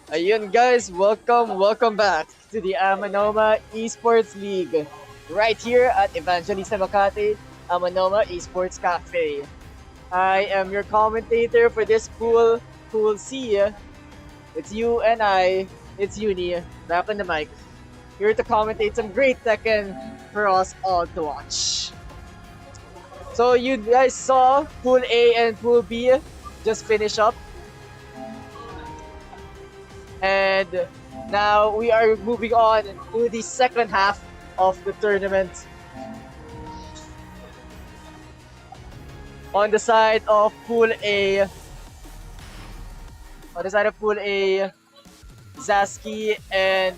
Ayun guys, welcome back to the Amanoma Esports League. Right here at Evangelista Makati, Amanoma Esports Cafe. I am your commentator for this pool C. It's you and it's Uni, back on the mic. Here to commentate some great Tekken for us all to watch. So you guys saw Pool A and Pool B just finish up. And now we are moving on to the second half of the tournament. On the side of Pool A, Zaski and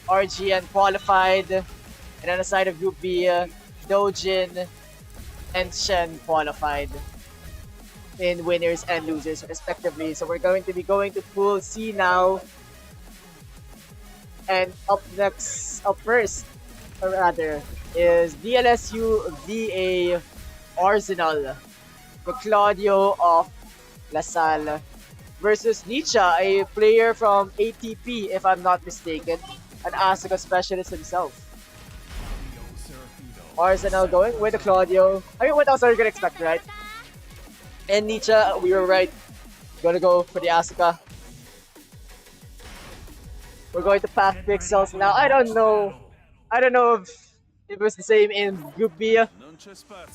RGN qualified. And on the side of Group B, Dojin and Shen qualified in winners and losers respectively. So we're going to be going to Pool C now. And up first, or rather, is DLSU VA Arsenal, the Claudio of LaSalle, versus Nietzsche, a player from ATP, if I'm not mistaken, an Asuka specialist himself. Arsenal going with the Claudio. I mean, what else are you gonna expect, right? And Nietzsche, we were right. Gonna go for the Asuka. We're going to pack pixels now. I don't know if it was the same in Group B.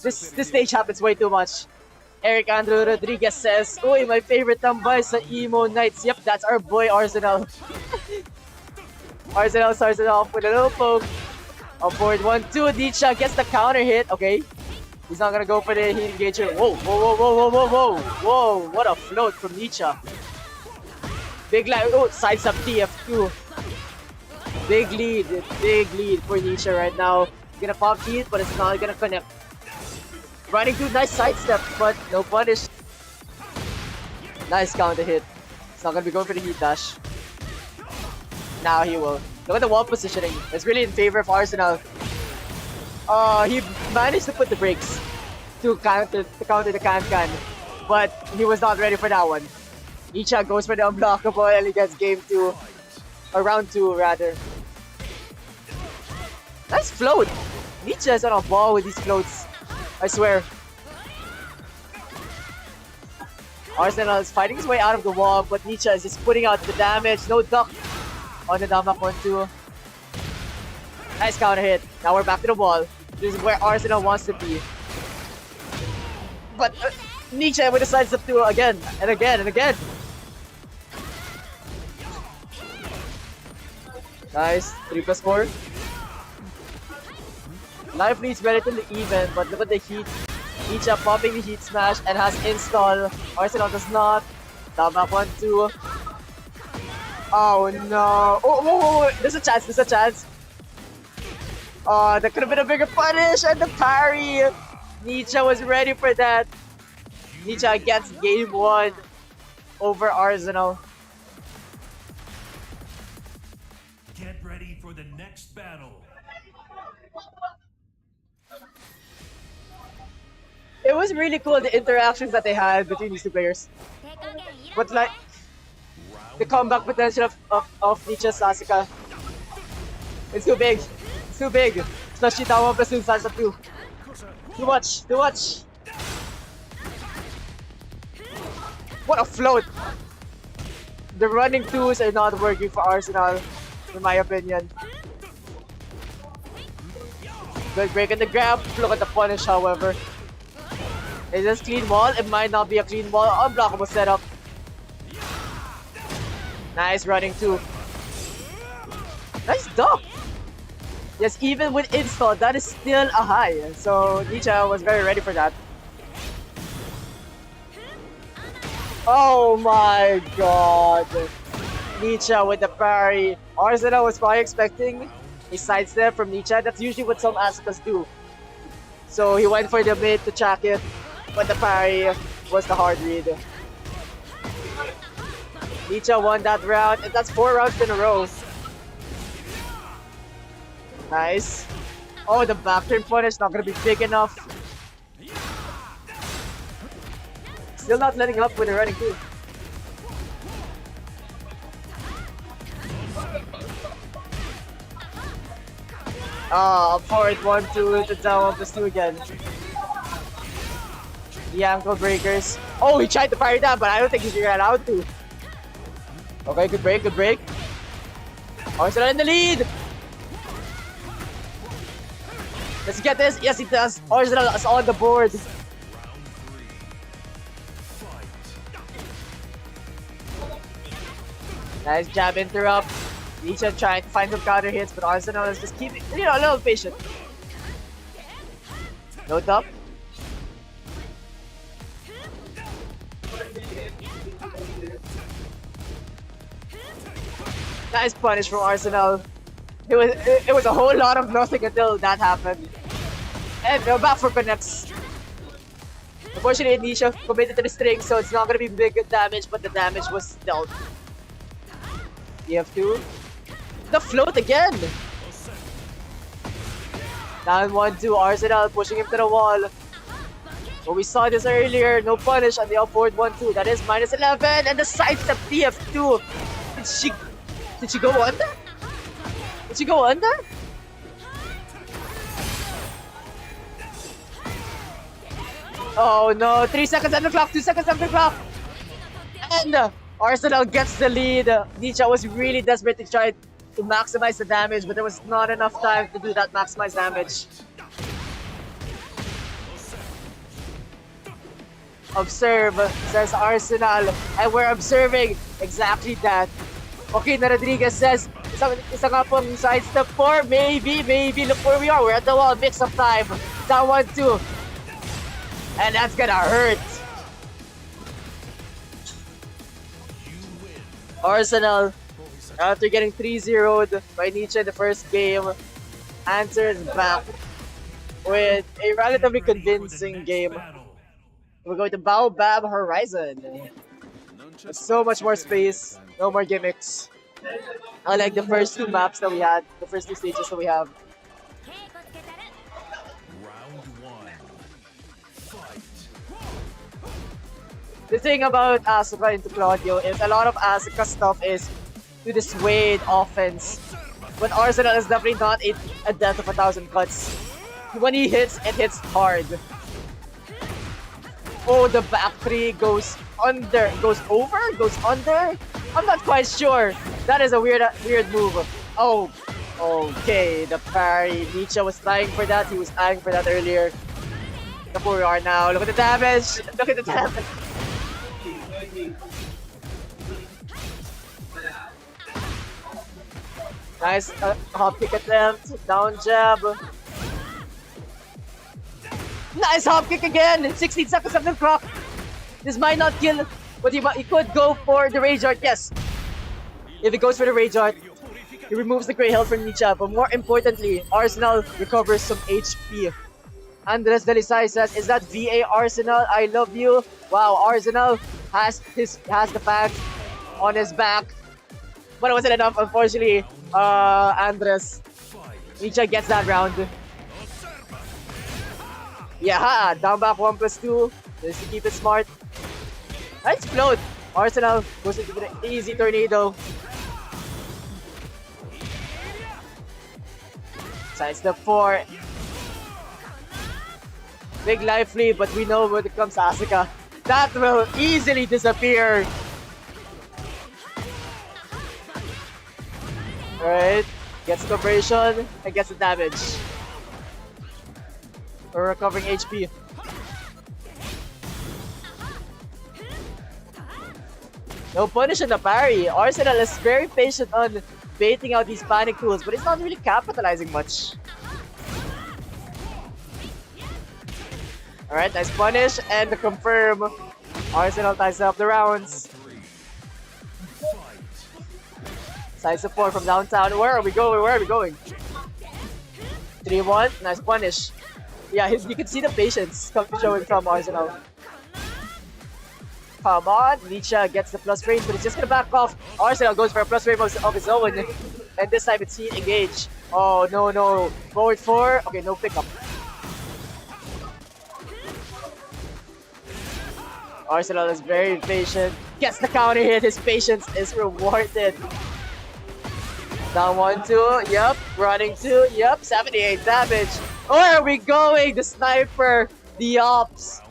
This stage happens way too much. Eric Andrew Rodriguez says, "Uy, my favorite tambay sa Emo Nights." Yep, that's our boy Arsenal. Arsenal starts it off with a little poke. On board 1-2, Nietzsche gets the counter hit. Okay, he's not gonna go for the heat engager. Whoa, whoa, whoa, whoa, whoa, whoa, whoa! What a float from Nietzsche. Big line. Oh, sides up TF2. Big lead for Nietzsche right now. Gonna pop heat, but it's not gonna connect. Running through, nice sidestep, but no punish. Nice counter hit. It's not gonna be going for the heat dash. Now he will. Look at the wall positioning. It's really in favor of Arsenal. He managed to put the brakes to counter the can, but he was not ready for that one. Nietzsche goes for the unblockable and he gets game 2. Or round 2 rather. Nice float! Nietzsche is on a ball with these floats. I swear. Arsenal is fighting his way out of the wall, but Nietzsche is just putting out the damage. No duck on the Damak 1-2. Nice counter hit. Now we're back to the wall. This is where Arsenal wants to be. But Nietzsche with the sidestep 2 again and again and again. Nice. 3+4. Life leads relatively even, but look at the heat. Nietzsche popping the heat smash and has install. Arsenal does not. Damak 1-2. Oh no. Oh, there's a chance. Oh, that could have been a bigger punish and the parry. Nietzsche was ready for that. Nietzsche gets game 1 over Arsenal. Get ready for the next battle. It was really cool, the interactions that they had between these two players. But like, the comeback potential of Nietzsche's Asuka. It's too big. It's too big. Especially Tawa plus Salsa 2. Too much. What a float! The running 2s are not working for Arsenal, in my opinion. Good break in the grab. Look at the punish, however. Is this clean wall? It might not be a clean wall. Unblockable setup. Nice running 2. Nice duck! Yes, even with install, that is still a high. So Nietzsche was very ready for that. Oh my god! Nietzsche with the parry. Arsenal was probably expecting a sidestep from Nietzsche. That's usually what some Asukas do. So he went for the mid to track it, but the parry was the hard read. Nietzsche won that round, and that's 4 rounds in a row. Nice. Oh, the back turn punish not gonna be big enough. Still not letting up with the running too. Forward 1-2 to down 1+2 again. The ankle breakers. Oh, he tried to fire that, but I don't think he's allowed to. Okay, good break, good break. Arsenal in the lead. Let's get this. Yes, he does. Arsenal is on the board. Nice jab interrupt. Nietzsche trying to find some counter hits, but Arsenal is just keeping, a little patient. No top. Nice punish from Arsenal. It was a whole lot of nothing until that happened. And we're back for connects. Unfortunately, Nisha committed to the string, so it's not gonna be big damage, but the damage was dealt. EF2. The float again! Down 1-2, Arsenal pushing him to the wall. But we saw this earlier, no punish on the upward 1-2. That is -11, and the sidestep EF2. Did she go under? Did she go under? Oh no, 3 seconds on the clock, 2 seconds on the clock. And Arsenal gets the lead. Nietzsche was really desperate to try to maximize the damage, but there was not enough time to do that maximized damage. Observe, says Arsenal, and we're observing exactly that. Okay, na Rodriguez says, isa nga pong sidestep 4, maybe, look where we are, we're at the wall, mix of time. Down 1-2. And that's gonna hurt. Arsenal, after getting 3-0'd by Nietzsche in the first game, answers back with a relatively convincing game. We're going to Baobab Horizon. There's so much more space, no more gimmicks. Unlike the first two maps that we had, the first two stages that we have. The thing about Asuka into Claudio is a lot of Asuka stuff is to dissuade offense. But Arsenal is definitely not a death of 1,000 cuts. When he hits, it hits hard. Oh, the back three goes under, goes over, goes under. I'm not quite sure. That is a weird move. Oh, okay. The parry. Nietzsche was trying for that. He was eyeing for that earlier. Look where we are now. Look at the damage. Look at the damage. Nice hop kick attempt. Down jab. Nice hop kick again! 16 seconds on the clock. This might not kill, but he could go for the Rage Art, yes. If he goes for the Rage Art, he removes the Grey Health from Nietzsche, but more importantly, Arsenal recovers some HP. Andres Delisai says, is that VA Arsenal? I love you. Wow, Arsenal has the fans on his back. But it wasn't enough, unfortunately. Andres. Nietzsche gets that round. Yeah, down back 1+2. Just to keep it smart. Nice float. Arsenal goes into the easy tornado. Sidestep 4. Big life lead, but we know when it comes to Asuka, that will easily disappear. Alright, gets the conversion and gets the damage. We're recovering HP. No punish on the parry. Arsenal is very patient on baiting out these panic tools, but it's not really capitalizing much. Alright, nice punish and the confirm. Arsenal ties up the rounds. Side support from downtown. Where are we going? Where are we going? 3-1. Nice punish. Yeah, you can see the patience showing from Arsenal. Come on, Nietzsche gets the plus range, but it's just gonna back off. Arsenal goes for a plus range of his own, and this time it's heat engage. Oh no, forward 4. Okay, no pickup. Arsenal is very patient. Gets the counter hit. His patience is rewarded. Down 1-2. Yep. Running 2. Yep. 78 damage. Where are we going? The sniper. The ops.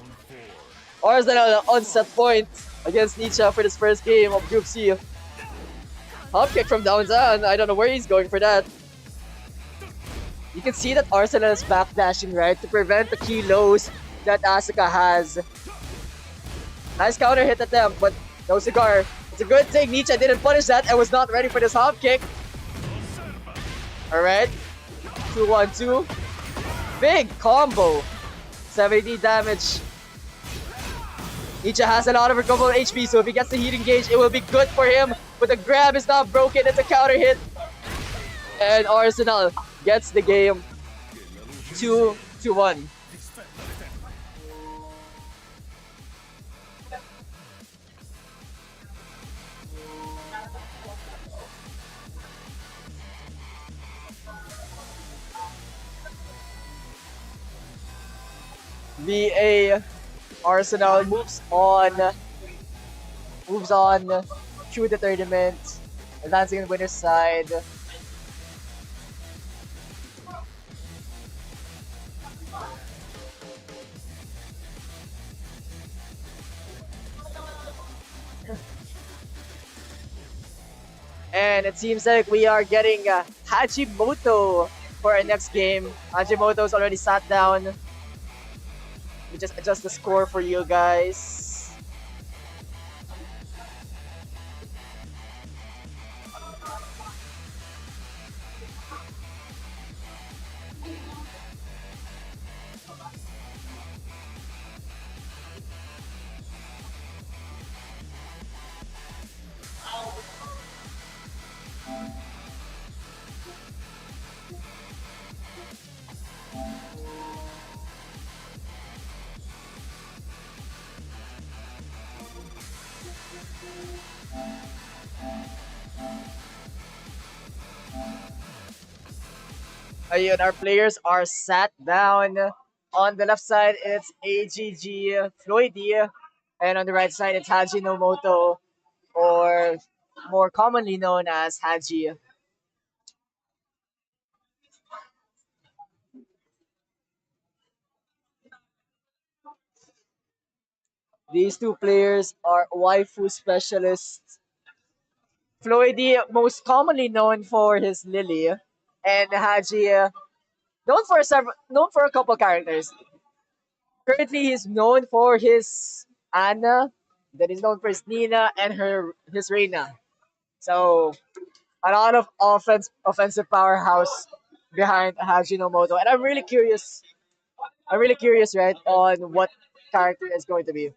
Arsenal on set point against Nietzsche for this first game of Group C. Hop kick from downtown. I don't know where he's going for that. You can see that Arsenal is backdashing, right, to prevent the key lows that Asuka has. Nice counter hit attempt, but no cigar. It's a good thing Nietzsche didn't punish that and was not ready for this hop kick. Alright. 2-1-2. Big combo. 70 damage. Nietzsche has a lot of recoverable HP, so if he gets the heat engage, it will be good for him. But the grab is not broken. It's a counter hit. And Arsenal gets the game 2-1. VA Arsenal moves on through the tournament, advancing on the winner's side. And it seems like we are getting Hajimoto for our next game. Hajimoto's already sat down. Let me just adjust the score for you guys. Ayun, our players are sat down. On the left side, it's AGG Floydy. And on the right side, it's Haji Nomoto, or more commonly known as Haji. These two players are waifu specialists. Floydy, most commonly known for his Lily, and Haji, known for a couple characters. Currently, he's known for his Anna, that is known for his Nina, and his Reina. So a lot of offensive powerhouse behind Hajinomoto, and I'm really curious. I'm really curious, right, on what character is going to be.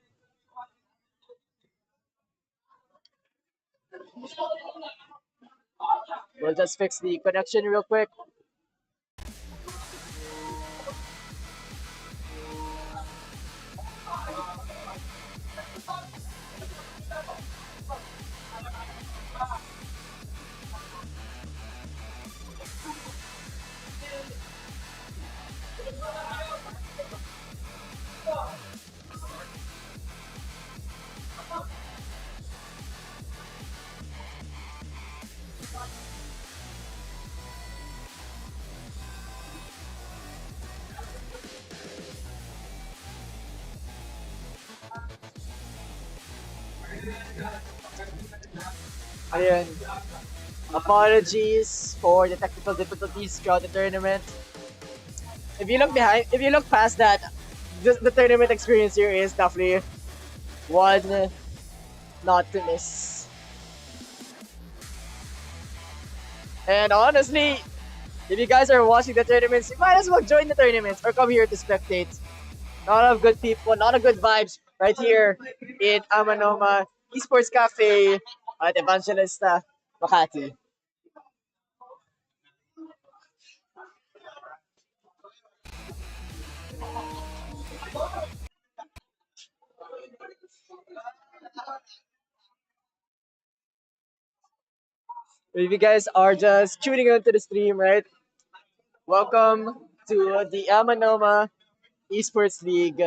We'll just fix the connection real quick. Ayun. Apologies for the technical difficulties throughout the tournament. If you look past that, the tournament experience here is definitely one not to miss. And honestly, if you guys are watching the tournaments, you might as well join the tournaments or come here to spectate. A lot of good people, a lot of good vibes right here in Amanoma Esports Cafe at Evangelista, Makati. If you guys are just tuning into the stream, right? Welcome to the Amanoma Esports League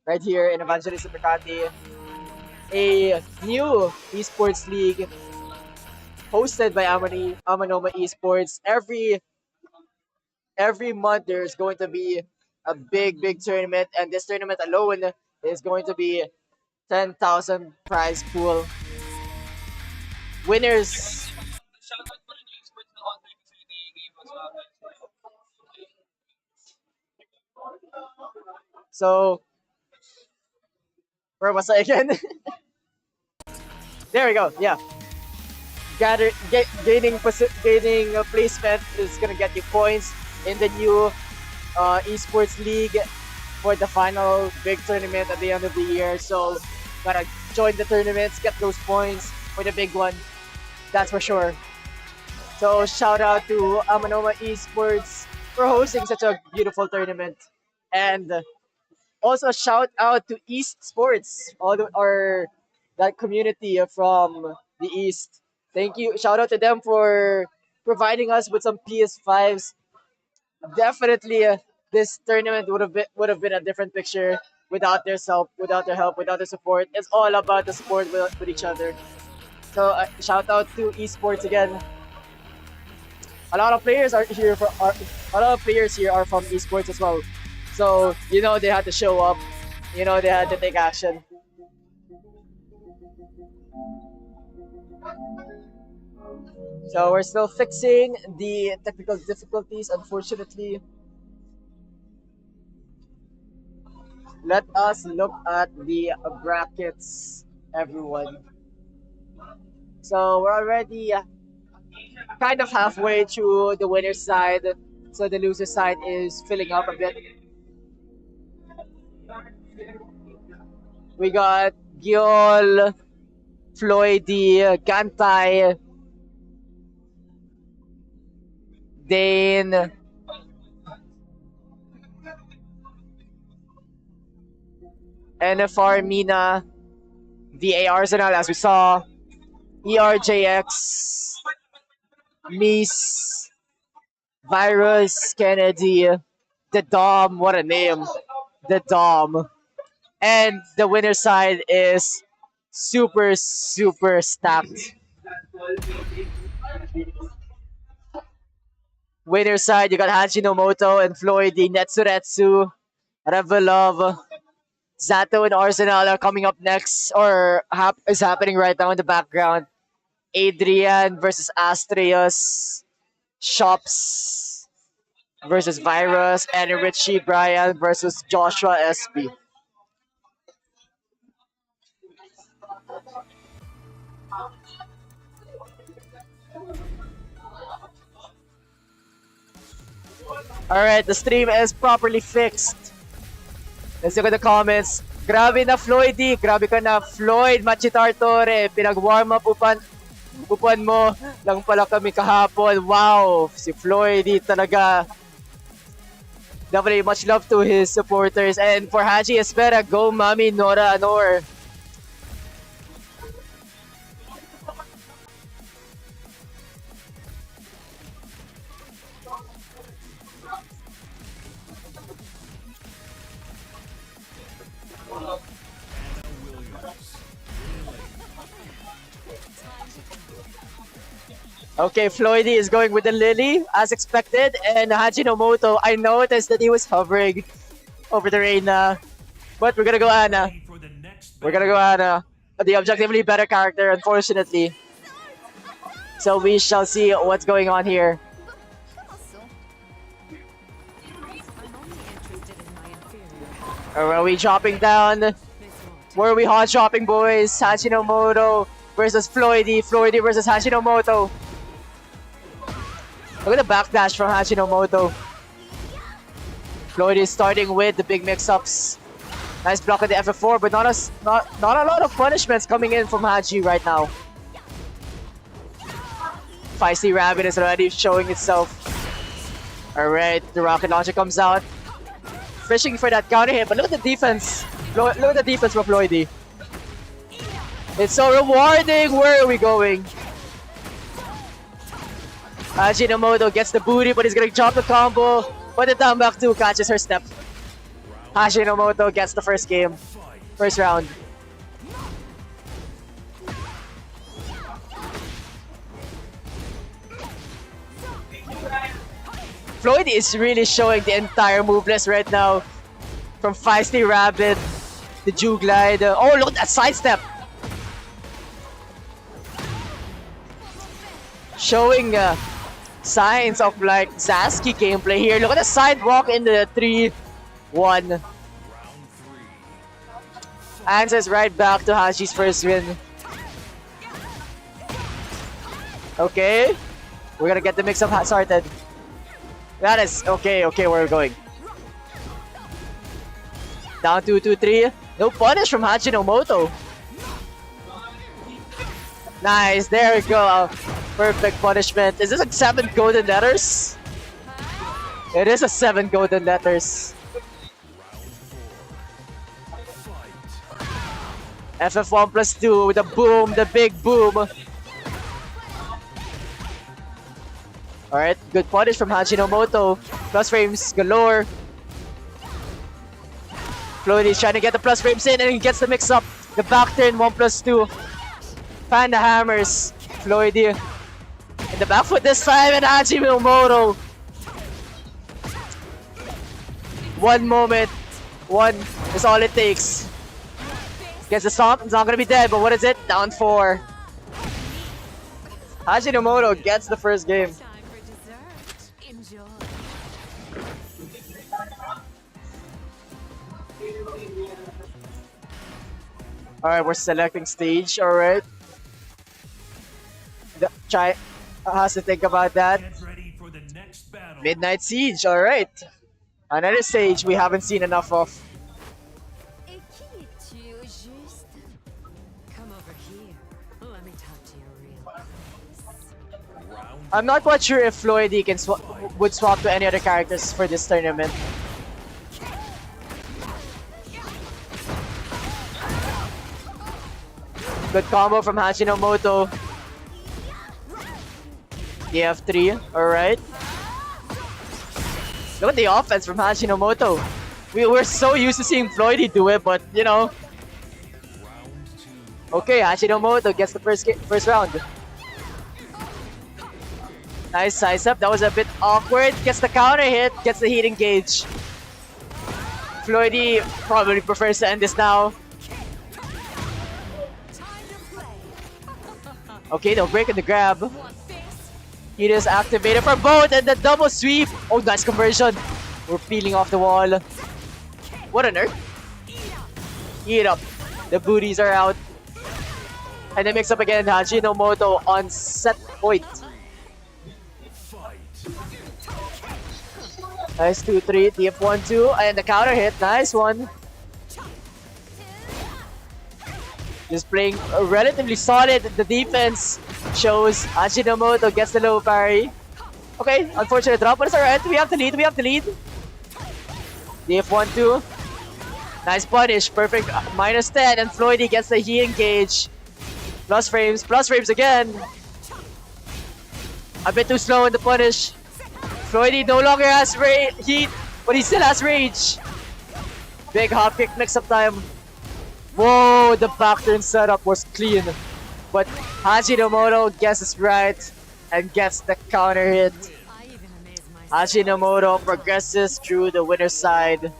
right here in Evangelista Makati. A new esports league hosted by Amanoma Esports. Every month there's going to be a big tournament, and this tournament alone is going to be 10,000 prize pool. Winners. So where was I again? There we go. Yeah, gaining a placement is gonna get you points in the new esports league for the final big tournament at the end of the year. So gotta join the tournaments, get those points for the big one. That's for sure. So shout out to Amanoma Esports for hosting such a beautiful tournament, and also shout out to East Sports, or that community from the East. Thank you. Shout out to them for providing us with some PS5s. Definitely, this tournament would have been a different picture without their help, without their support. It's all about the support with each other. So shout out to esports again. A lot of players here are from esports as well. So they had to show up. They had to take action. So we're still fixing the technical difficulties, unfortunately. Let us look at the brackets, everyone. So we're already kind of halfway through the winner's side. So the loser side is filling up a bit. We got Giol, Floydy, Gantai, Dane, NFR, Mina, VA Arsenal, as we saw, ERJX, Mies, Virus, Kennedy, the Dom, what a name, the Dom. And the winner side is super stacked. Winner side, you got Hajinomoto and Floydy, Netsuretsu, Revelov, Zato and Arsenal are coming up next, or is happening right now in the background. Adrian versus Astreus, Shops versus Virus, and Richie Bryan versus Joshua SB. Alright, the stream is properly fixed. Let's look at the comments. Grabe na Floydy, grabe ka na Floyd Machitartore, pinag-warm up upan mo lang pala kami kahapon. Wow, si Floydy talaga. Definitely much love to his supporters. And for Haji Espera, go Mami Nora Anor. Okay, Floydy is going with the Lily, as expected, and Hajinomoto, I noticed that he was hovering over the Reina, but we're gonna go Ana. We're gonna go Ana, the objectively better character, unfortunately. So we shall see what's going on here. Are we dropping down? Where are we hot dropping, boys? Hajinomoto versus Floydy, Floydy versus Hajinomoto. Look at the backdash from Hajinomoto. Floyd is starting with the big mix-ups. Nice block of the FF4, but not a lot of punishments coming in from Haji right now. Feisty Rabbit is already showing itself. Alright, the rocket launcher comes out. Fishing for that counter hit, but look at the defense. Look at the defense from Floydy. It's so rewarding. Where are we going? Hajinomoto gets the booty, but he's gonna drop the combo. But the down back 2 catches her step. Hajinomoto gets the first game. First round. Floyd is really showing the entire move list right now. From Feisty Rabbit, the Jew Glide. Oh, look at that sidestep! Showing signs of like Sasuke gameplay here. Look at the sidewalk in the 3-1. Answers right back to Hashi's first win. Okay. We're gonna get the mix-up sorted. That is okay, where we're going. Down 2-2-3. No punish from Hachinomoto. Nice, there we go. Perfect punishment. Is this a 7 golden letters? It is a 7 golden letters. FF1 plus 2 with the boom, the big boom. Alright, good punish from Hachinomoto. Plus frames galore. Floyd is trying to get the plus frames in and he gets the mix up. The back turn 1 plus 2. Panda hammers. Floyd in the back foot this time and Hachinomoto. One moment. One is all it takes. Gets the stomp. It's not gonna be dead, but what is it? Down 4. Hachinomoto gets the first game. Alright, we're selecting stage, alright. Try has to think about that. Get ready for the next battle. Midnight Siege, alright. Another stage we haven't seen enough of. Et qui es-tu au juste? Come over here. Let me talk to your real face. I'm not quite sure if Floyd can would swap to any other characters for this tournament. Good combo from Hachinomoto. DF3, alright. Look at the offense from Hachinomoto. We're so used to seeing Floyd do it, but you know. Okay, Hachinomoto gets the first round. Nice size up. That was a bit awkward. Gets the counter hit, gets the heat engage. Floyd probably prefers to end this now. Okay, they'll break in the grab. Heat is activated for both and the double sweep. Oh, nice conversion. We're peeling off the wall. What on earth? Eat up. The booties are out. And they mix up again. Hachinomoto on set point. Nice 2-3. TF1-2. And the counter hit. Nice one. Just playing relatively solid. The defense shows Hachinomoto gets the low parry. Okay, unfortunate drop, but it's alright. We have to lead. DF1-2. Nice punish. Perfect. -10. And Floyd gets the heat engage. Plus frames again. A bit too slow in the punish. Floyd no longer has heat, but he still has rage. Big hop kick mix up time. Whoa, the back turn setup was clean. But Hachinomoto guesses right and gets the counter hit. Hachinomoto progresses through the winner's side.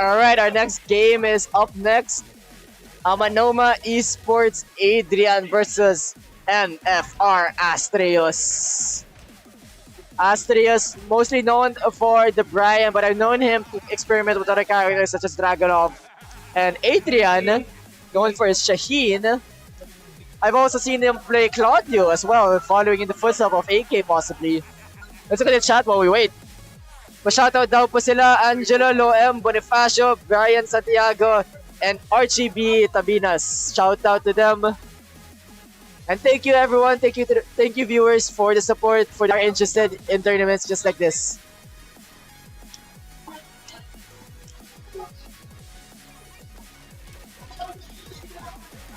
Alright, our next game is up next. Amanoma Esports Adrian versus MFR Astrios. Astrios, mostly known for the Brian, but I've known him to experiment with other characters such as Dragonov. And Adrian, going for his Shaheen. I've also seen him play Claudio as well, following in the footsteps of AK possibly. Let's look at the chat while we wait. Pa-shoutout daw po sila Angelo, Loem, Bonifacio, Brian Santiago, and RGB Tabinas. Shoutout to them. And thank you everyone, thank you viewers for the support, for those interested in tournaments just like this.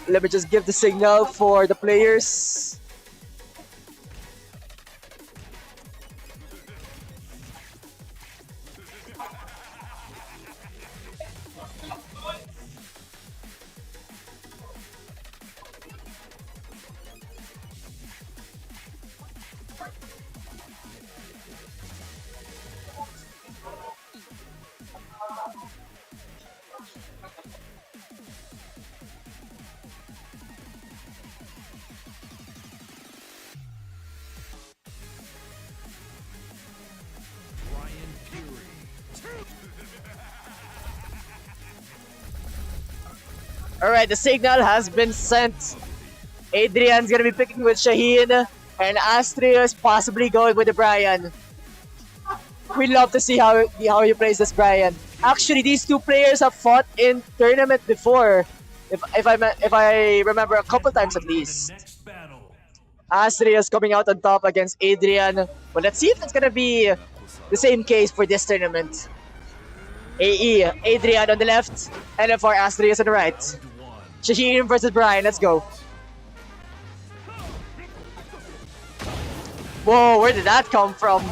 Let me just give the signal for the players. Alright, the signal has been sent. Adrian's gonna be picking with Shaheen, and Astrios possibly going with the Brian. We love to see how he plays this Brian. Actually, these two players have fought in tournament before, if I remember a couple times at least. Astrios coming out on top against Adrian. But let's see if it's gonna be the same case for this tournament. AE, Adrian on the left, and for Astrios on the right. Shaheen versus Brian, let's go. Whoa, where did that come from?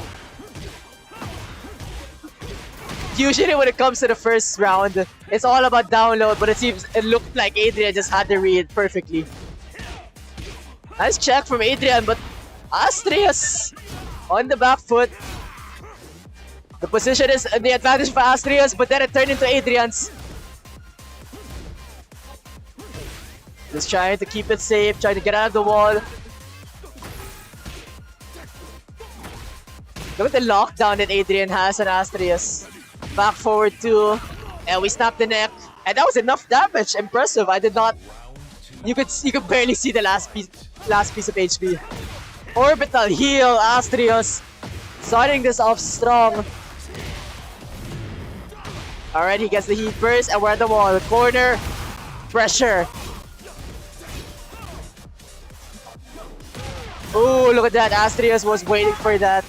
Usually when it comes to the first round, it's all about download, but it looked like Adrian just had the read perfectly. Nice check from Adrian, but Astrios on the back foot. The position is the advantage for Astrios, but then it turned into Adrian's. Just trying to keep it safe, trying to get out of the wall. Look at the lockdown that Adrian has on Astrios. Back forward 2, and we snapped the neck. And that was enough damage. Impressive. I did not. You could barely see the last piece of HP. Orbital heal, Astrios. Starting this off strong. Alright, he gets the heat burst, and we're at the wall. Corner, pressure. Ooh, look at that. Astrios was waiting for that.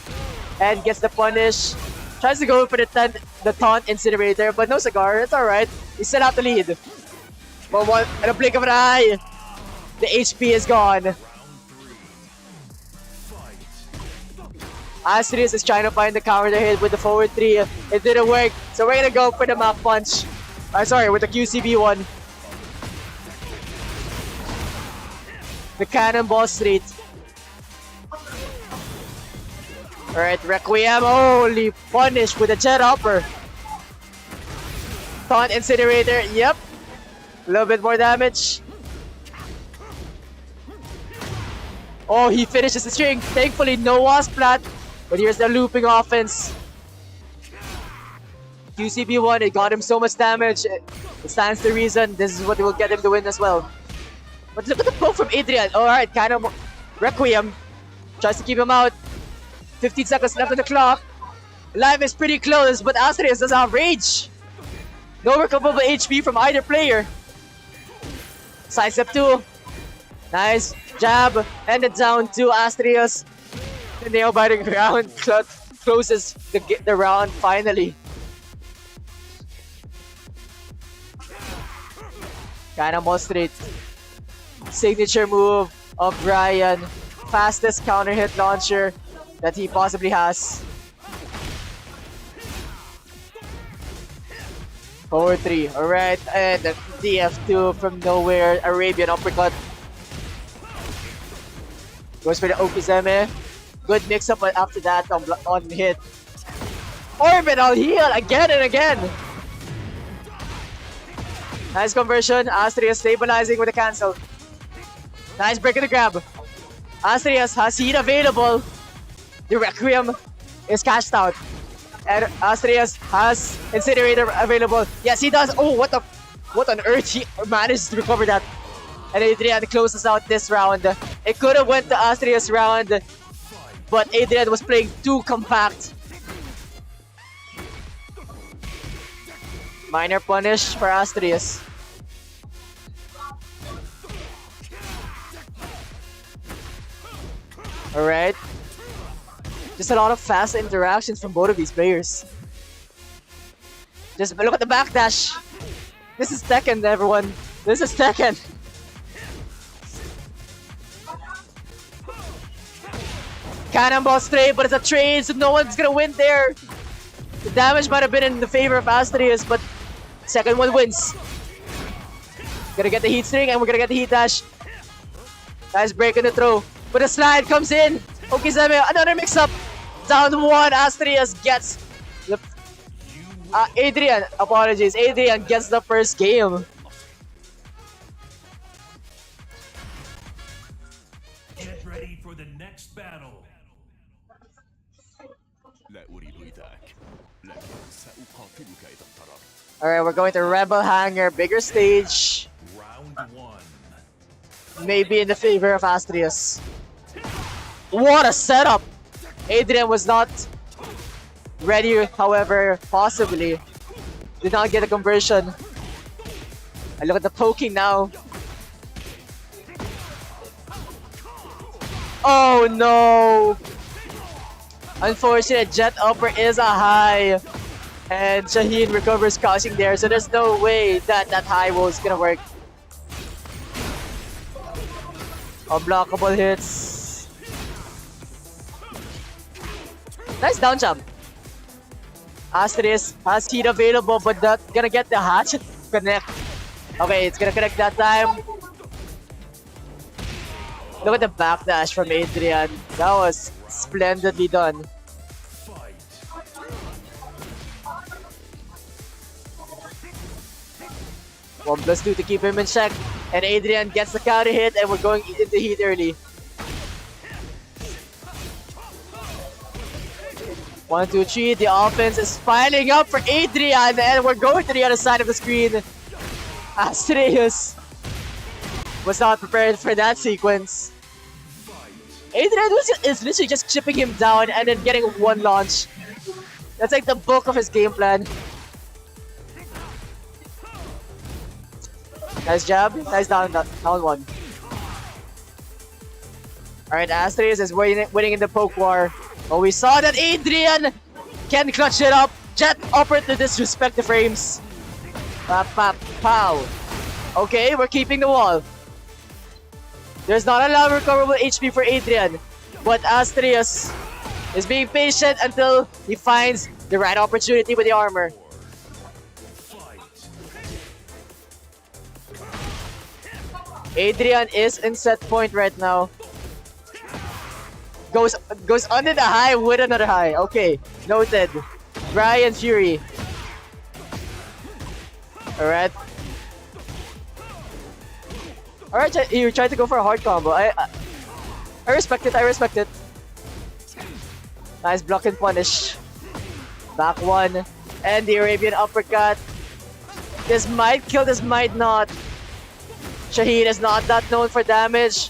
And gets the punish. Tries to go for the taunt incinerator, but no cigar. It's alright. He set out the lead. But in a blink of an eye, the HP is gone. Astrios is trying to find the counter hit with the forward 3. It didn't work, so we're gonna go for the Mach Punch. Sorry, with the QCB one. The Cannonball Street. Alright, Requiem. Holy punish with a Jet Hopper. Taunt Incinerator. Yep. A little bit more damage. Oh, he finishes the string. Thankfully, no Wasp Plat. But here's the looping offense. QCB1, it got him so much damage. It stands to reason. This is what will get him the win as well. But look at the poke from Adrian. Alright, kind of Requiem. Tries to keep him out. 15 seconds left on the clock. Live is pretty close, but Astrios does have rage. No recoverable HP from either player. Sidestep 2. Nice jab. And it down to Astrios. The nail biting ground closes the round finally. Cannonball Street. Signature move of Brian. Fastest counter hit launcher that he possibly has. Forward 3, alright, and the DF2 from nowhere, Arabian uppercut. Goes for the Okizeme. Good mix up after that on hit. Orbital heal again and again. Nice conversion. Astrius stabilizing with the cancel. Nice break of the grab. Astrius has heat available. The Requiem is cashed out. And Astrius has Incinerator available. Yes, he does. Oh, what on earth? He managed to recover that. And Adrian closes out this round. It could have went to Astrius round, but Adrian was playing too compact. Minor punish for Astrius. Alright. Just a lot of fast interactions from both of these players. Just look at the backdash. This is Tekken, everyone. This is Tekken. Cannonball straight, but it's a trade, so no one's gonna win there. The damage might have been in the favor of Astrius, but second one wins. Gonna get the heat string, and we're gonna get the heat dash. Nice break in the throw. But the slide comes in. Okay, Zeme, another mix-up. Down one, Astrius gets the... Adrian, apologies. Adrian gets the first game. Get ready for the next battle. Alright, we're going to Rebel Hangar, bigger stage. Round one. Maybe in the favor of Astrius. What a setup! Adrian was not ready, however, possibly. Did not get a conversion. And look at the poking now. Oh no! Unfortunate jet upper is a high. And Shaheen recovers crossing there, so there's no way that that high was gonna work. Unblockable hits. Nice down jump. Astrius has heat available, but not gonna get the hatchet connect. Okay, it's gonna connect that time. Look at the backdash from Adrian. That was splendidly done. 1+2 to keep him in check. And Adrian gets the counter hit, and we're going into heat early. 1, 2, 3. The offense is piling up for Adrian, and we're going to the other side of the screen. Astrius was not prepared for that sequence. Adrian is literally just chipping him down and then getting one launch. That's like the bulk of his game plan. Nice jab, nice down one. Alright, Astrius is winning in the poke war. But we saw that Adrian can clutch it up. Jet upper to disrespect the frames. Pap, pap, pow. Okay, we're keeping the wall. There's not a lot of recoverable HP for Adrian. But Astrius is being patient until he finds the right opportunity with the armor. Adrian is in set point right now. Goes under the high with another high. Okay, noted. Brian Fury. Alright. Alright, you tried to go for a hard combo. I respect it, I respect it. Nice block and punish. Back one. And the Arabian uppercut. This might kill, this might not. Shaheen is not that known for damage.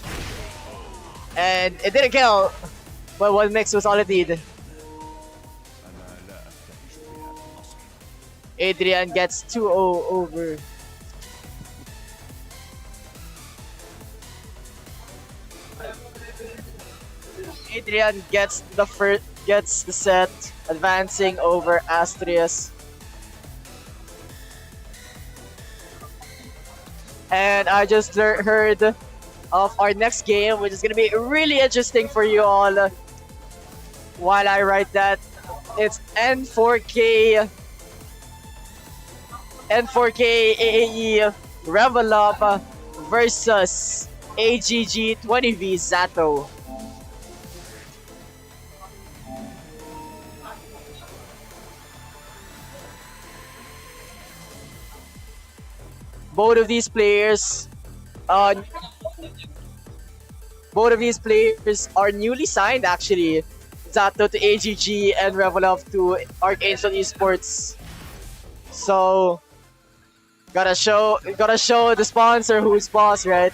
And it didn't kill. But one mix was all it needed. Adrian gets 2-0 over. Adrian gets the set, advancing over Astrius. And I just heard of our next game, which is gonna be really interesting for you all. While I write that, it's N4K AAE Revel Up versus AGG 20V Zato. both of these players, uh, both of these players are newly signed actually. Zato to AGG and Revolov to Archangel Esports. So gotta show the sponsor who's boss, right?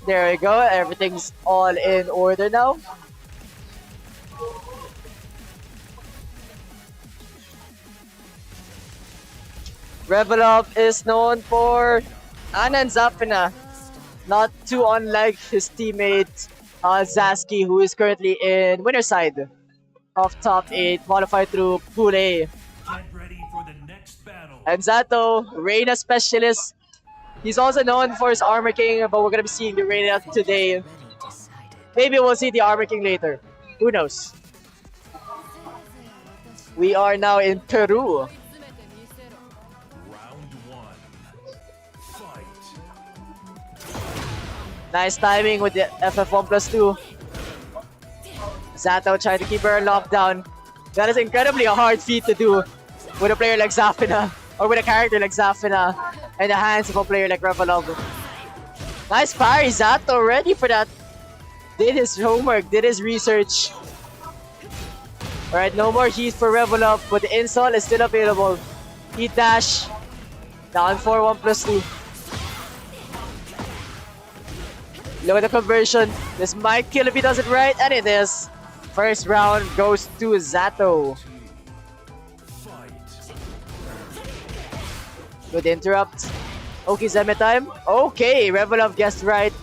There we go. Everything's all in order now. Revolov is known for Anand Zapina, not too unlike his teammate Zaski, who is currently in winner's side of top 8, qualified through Pool A. Get ready for the next battle. And Zato, Reina specialist. He's also known for his Armor King, but we're gonna be seeing the Reina today. Already decided. Maybe we'll see the Armor King later. Who knows? We are now in Peru. Round one. Fight. Nice timing with the FF1+2. Zato trying to keep her locked down. That is incredibly a hard feat to do with a player like Zafina, or with a character like Zafina, in the hands of a player like Revolov. Nice parry, Zato ready for that. Did his homework, did his research. Alright, no more heat for Revolov, but the install is still available. Heat dash. Down 4-1+2. Look at the conversion. This might kill if he does it right, and it is. First round goes to Zato. Good interrupt. Okay, Zeme time. Okay, Revolov guessed right.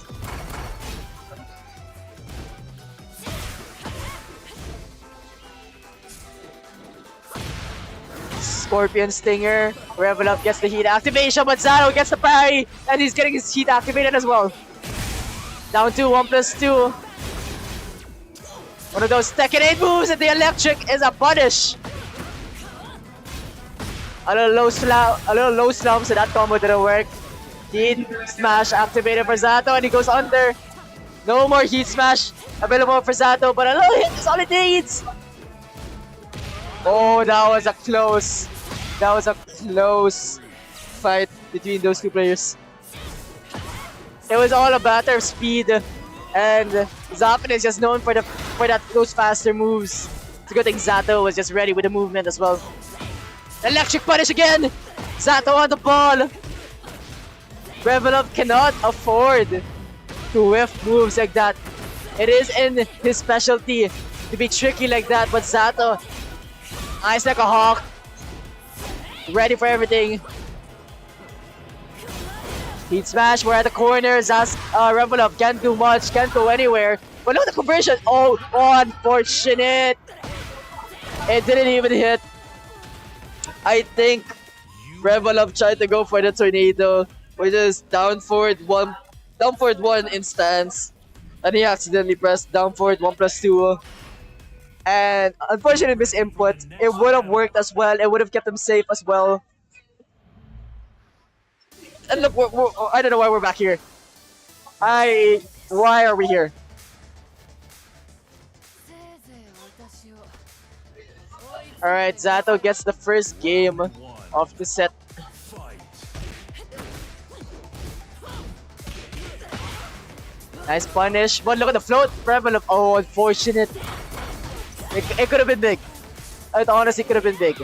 Scorpion Stinger. Revolov gets the heat activation, but Zato gets the parry, and he's getting his heat activated as well. Down to 1+2. One of those Tekken 8 moves, and the electric is a punish. A little low slam, so that combo didn't work. Heat smash activated for Zato, and he goes under. No more heat smash available for Zato, but a little hit is all it needs. Oh, that was a close fight between those two players. It was all a matter of speed, and Zapin is just known for those faster moves. It's a good thing Zato was just ready with the movement as well. Electric punish again! Zato on the ball! Revolov cannot afford to whiff moves like that. It is in his specialty to be tricky like that, but Zato, eyes like a hawk, ready for everything. Heat smash, we're at the corner. Revolov can't do much, can't go anywhere. But look at the conversion! Oh, unfortunate! It didn't even hit. I think Revolov tried to go for the tornado, which is down forward one instance, and he accidentally pressed down forward 1+2. And unfortunately, this input, it would have worked as well. It would have kept him safe as well. And look, I don't know why we're back here. Why are we here? Alright, Zato gets the first game of the set. Nice punish, but look at the float. Revolov, oh, unfortunate. It could have been big. It honestly could have been big.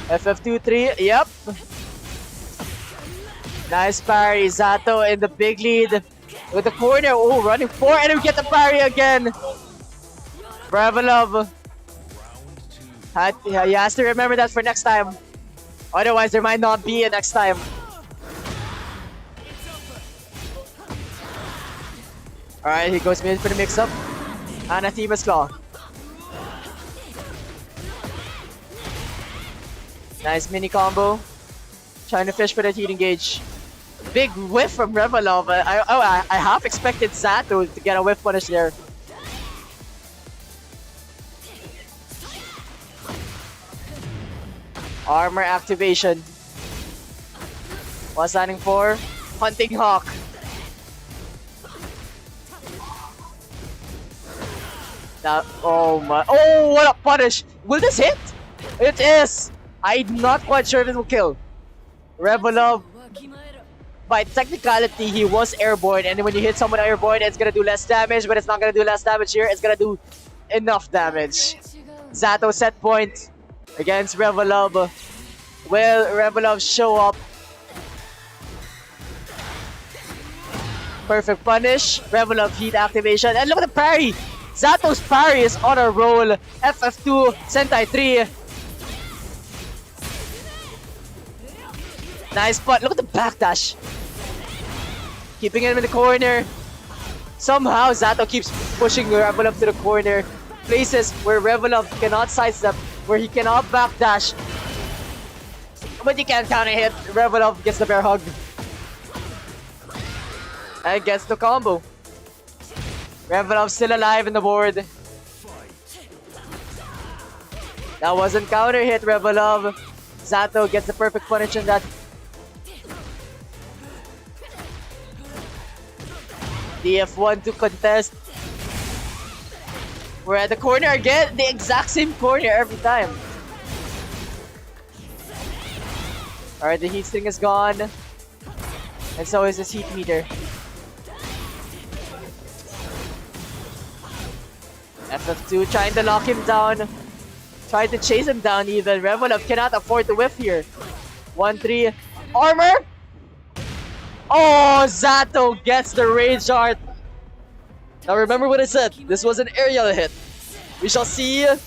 FF2-3, yep. Nice parry, Zato in the big lead. With the corner, oh, running 4, and we get the parry again. Revolov. He has to remember that for next time. Otherwise, there might not be a next time. Alright, he goes mid for the mix-up. Anathema's Claw. Nice mini combo. Trying to fish for that heat engage. Big whiff from Revolov. I half expected Zato to get a whiff punish there. Armor activation. What's standing for? Hunting Hawk. Oh my. Oh, what a punish. Will this hit? It is. I'm not quite sure if it will kill. Revelov, by technicality, he was airborne, and when you hit someone airborne, it's gonna do less damage, but it's not gonna do less damage here. It's gonna do enough damage. Zato set point against Revelov. Will Revelov show up? Perfect punish. Revelov heat activation. And look at the parry! Zato's parry is on a roll. FF2, Sentai 3. Nice spot. Look at the backdash. Keeping him in the corner. Somehow Zato keeps pushing Revelov to the corner. Places where Revelov cannot sidestep, where he cannot backdash. But he can't counter hit. Revelov gets the bear hug. And gets the combo. Revelov still alive in the board. That wasn't counter hit, Revelov. Zato gets the perfect punish on that. DF1 to contest. We're at the corner again. The exact same corner every time. Alright, the heat sting is gone. And so is his heat meter. FF2 trying to lock him down. Trying to chase him down even. Revelov cannot afford to whiff here. 1-3. Armor! Oh, Zato gets the Rage Art. Now remember what I said. This was an aerial hit. We shall see. It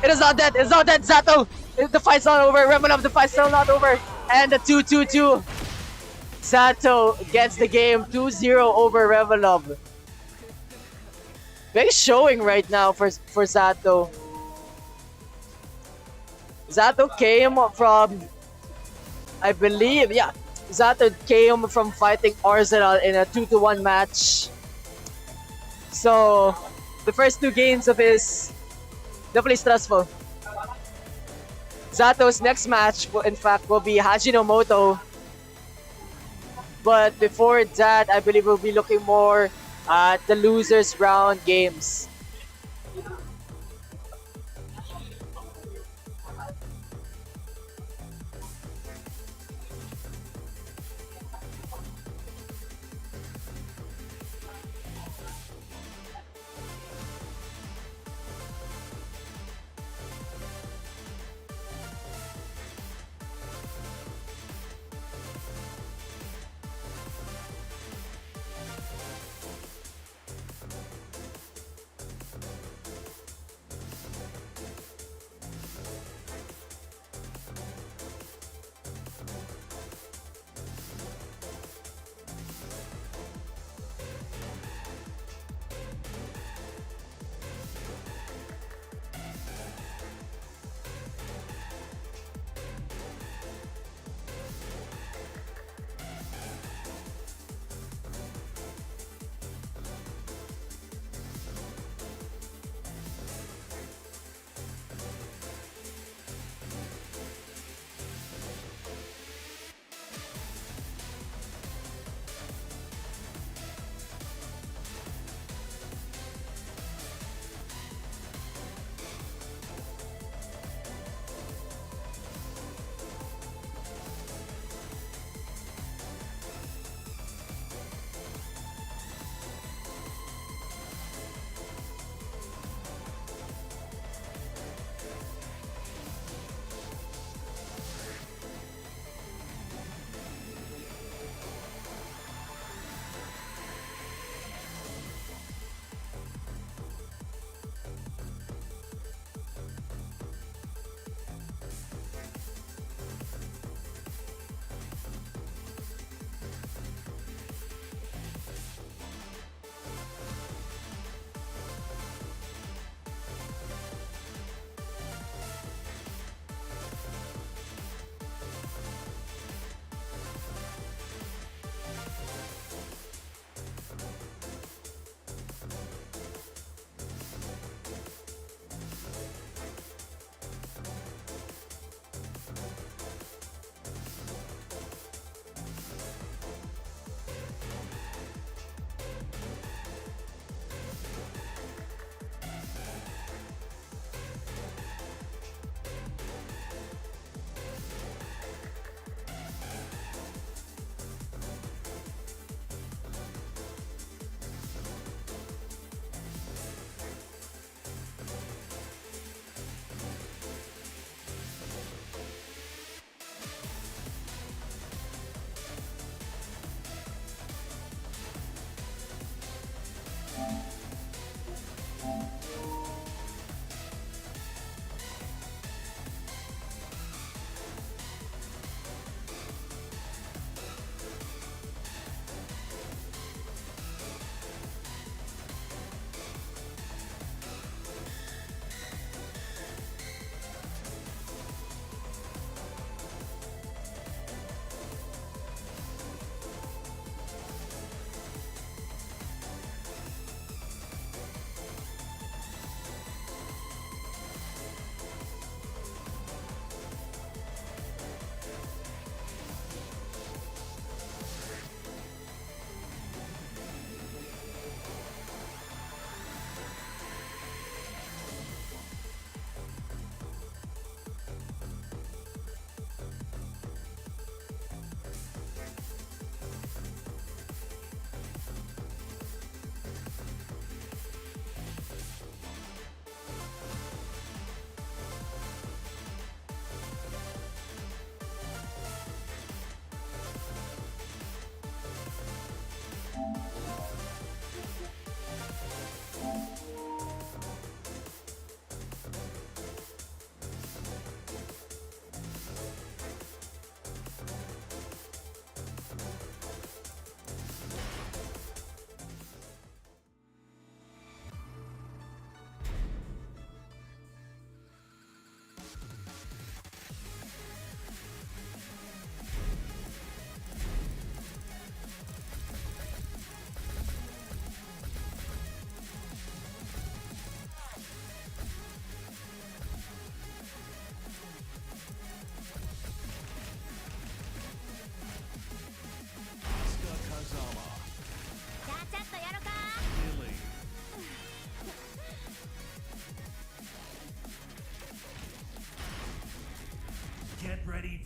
is not dead. It's not dead, Zato. The fight's not over. Revelov, the fight's still not over. And the 2-2-2. Zato gets the game 2-0 over Revelov. Big showing right now for Zato. Zato came from, I believe, yeah. Zato came from fighting Arsenal in a 2-1 match. So, the first two games of his definitely stressful. Zato's next match, in fact, will be Hajinomoto. But before that, I believe we'll be looking more at the losers round games.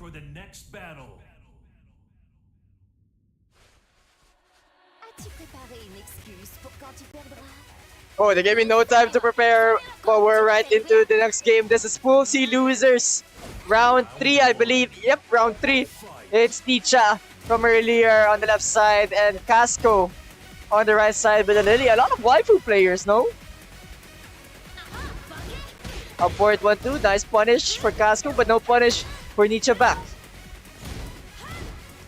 for the next battle. As-tu préparé une excuse pour quand tu perdras? Oh, they gave me no time to prepare, but we're right into the next game. This is Pool C Losers. Round 3, I believe. Yep, round 3. It's Ticha from earlier on the left side and Casco on the right side with a Lily. A lot of waifu players, no? Upward 1-2. Nice punish for Casco, but no punish for Nicha back.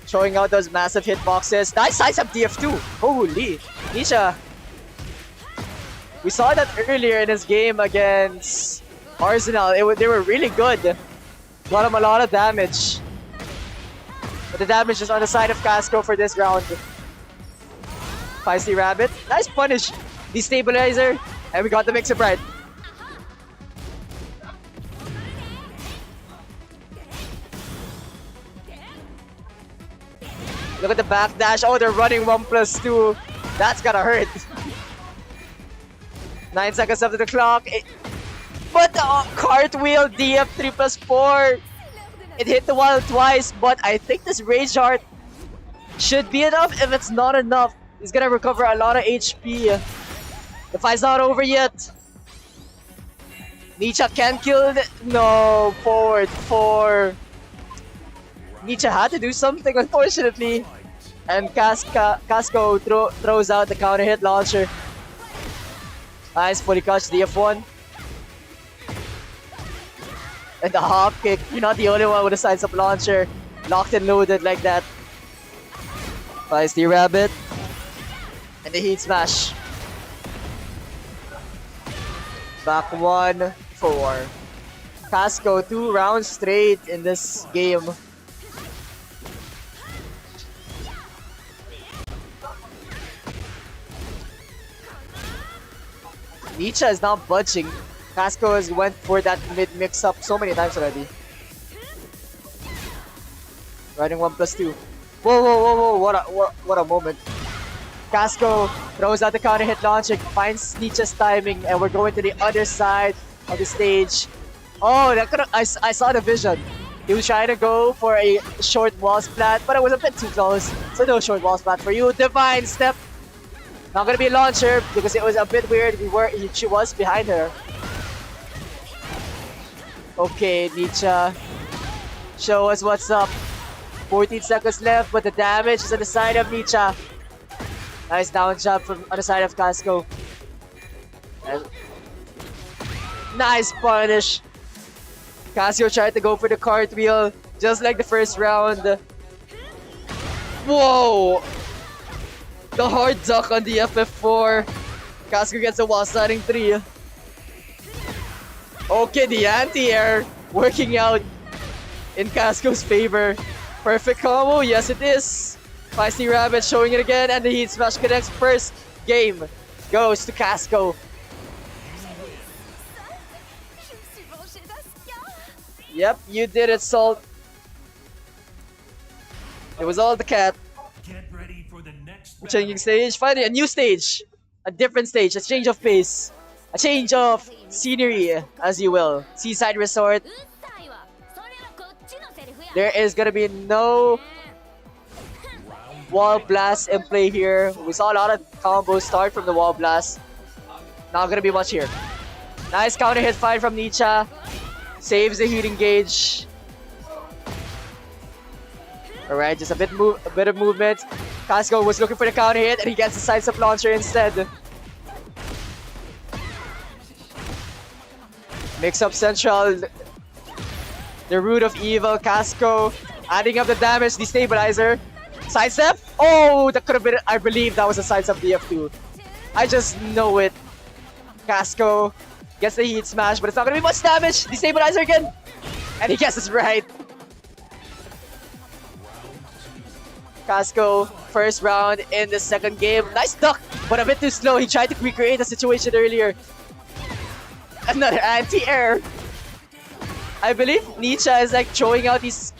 Showing out those massive hitboxes. Nice size up DF2. Holy. Nicha. We saw that earlier in this game against Arsenal. They were really good. Got him a lot of damage. But the damage is on the side of Casco for this round. Feisty Rabbit. Nice punish. Destabilizer. And we got the mix-up right. Look at the backdash. Oh, they're running 1+2. That's gotta hurt. 9 seconds after the clock. But the cartwheel DF 3+4. It hit the wall twice, but I think this Rage Heart should be enough. If it's not enough, he's gonna recover a lot of HP. The fight's not over yet. Nicha can kill it. No, forward 4. Nicha had to do something, unfortunately. And Casco throws out the counter hit launcher. Nice, fully catch DF1. And the hop kick. You're not the only one with a sides up launcher. Locked and loaded like that. Feisty Rabbit. And the heat smash. Back 1-4. Casco 2 rounds straight in this game. Nicha is not budging. Casco has went for that mid mix-up so many times already. Running 1+2. Whoa, whoa, whoa, whoa, what a moment. Casco throws out the counter hit launcher, finds Nicha's timing, and we're going to the other side of the stage. Oh, that could've, I saw the vision. He was trying to go for a short wall splat, but it was a bit too close. So no short wall splat for you. Divine step. Not gonna be a launcher because it was a bit weird. She was behind her. Okay, Nicha. Show us what's up. 14 seconds left, but the damage is on the side of Nicha. Nice down jump from on the side of Casco. And nice punish. Casco tried to go for the cartwheel, just like the first round. Whoa! The hard duck on the FF4. Casco gets a wall sliding 3. Okay, the anti-air working out in Casco's favor. Perfect combo, yes it is. Feisty Rabbit showing it again, and the heat smash connects. First game goes to Casco. Yep, you did it, Salt. It was all the cat. Get ready for the next battle. Changing stage, finally a new stage. A different stage, a change of pace. A change of scenery, as you will. Seaside Resort. There is gonna be no wall blast in play here. We saw a lot of combos start from the wall blast. Not gonna be much here. Nice counter hit fight from Nicha. Saves the heating gauge. Alright, just a bit of movement. Casco was looking for the counter hit and he gets the sides up launcher instead. Mix up Central. The root of evil, Casco. Adding up the damage, destabilizer. Sidestep? Oh, that could have been, I believe that was a sidestep DF2. I just know it. Casco gets the heat smash, but it's not gonna be much damage. Destabilizer again. And he guesses right. Casco, first round in the second game. Nice duck, but a bit too slow. He tried to recreate the situation earlier. Another anti-air. I believe Nicha is like throwing out these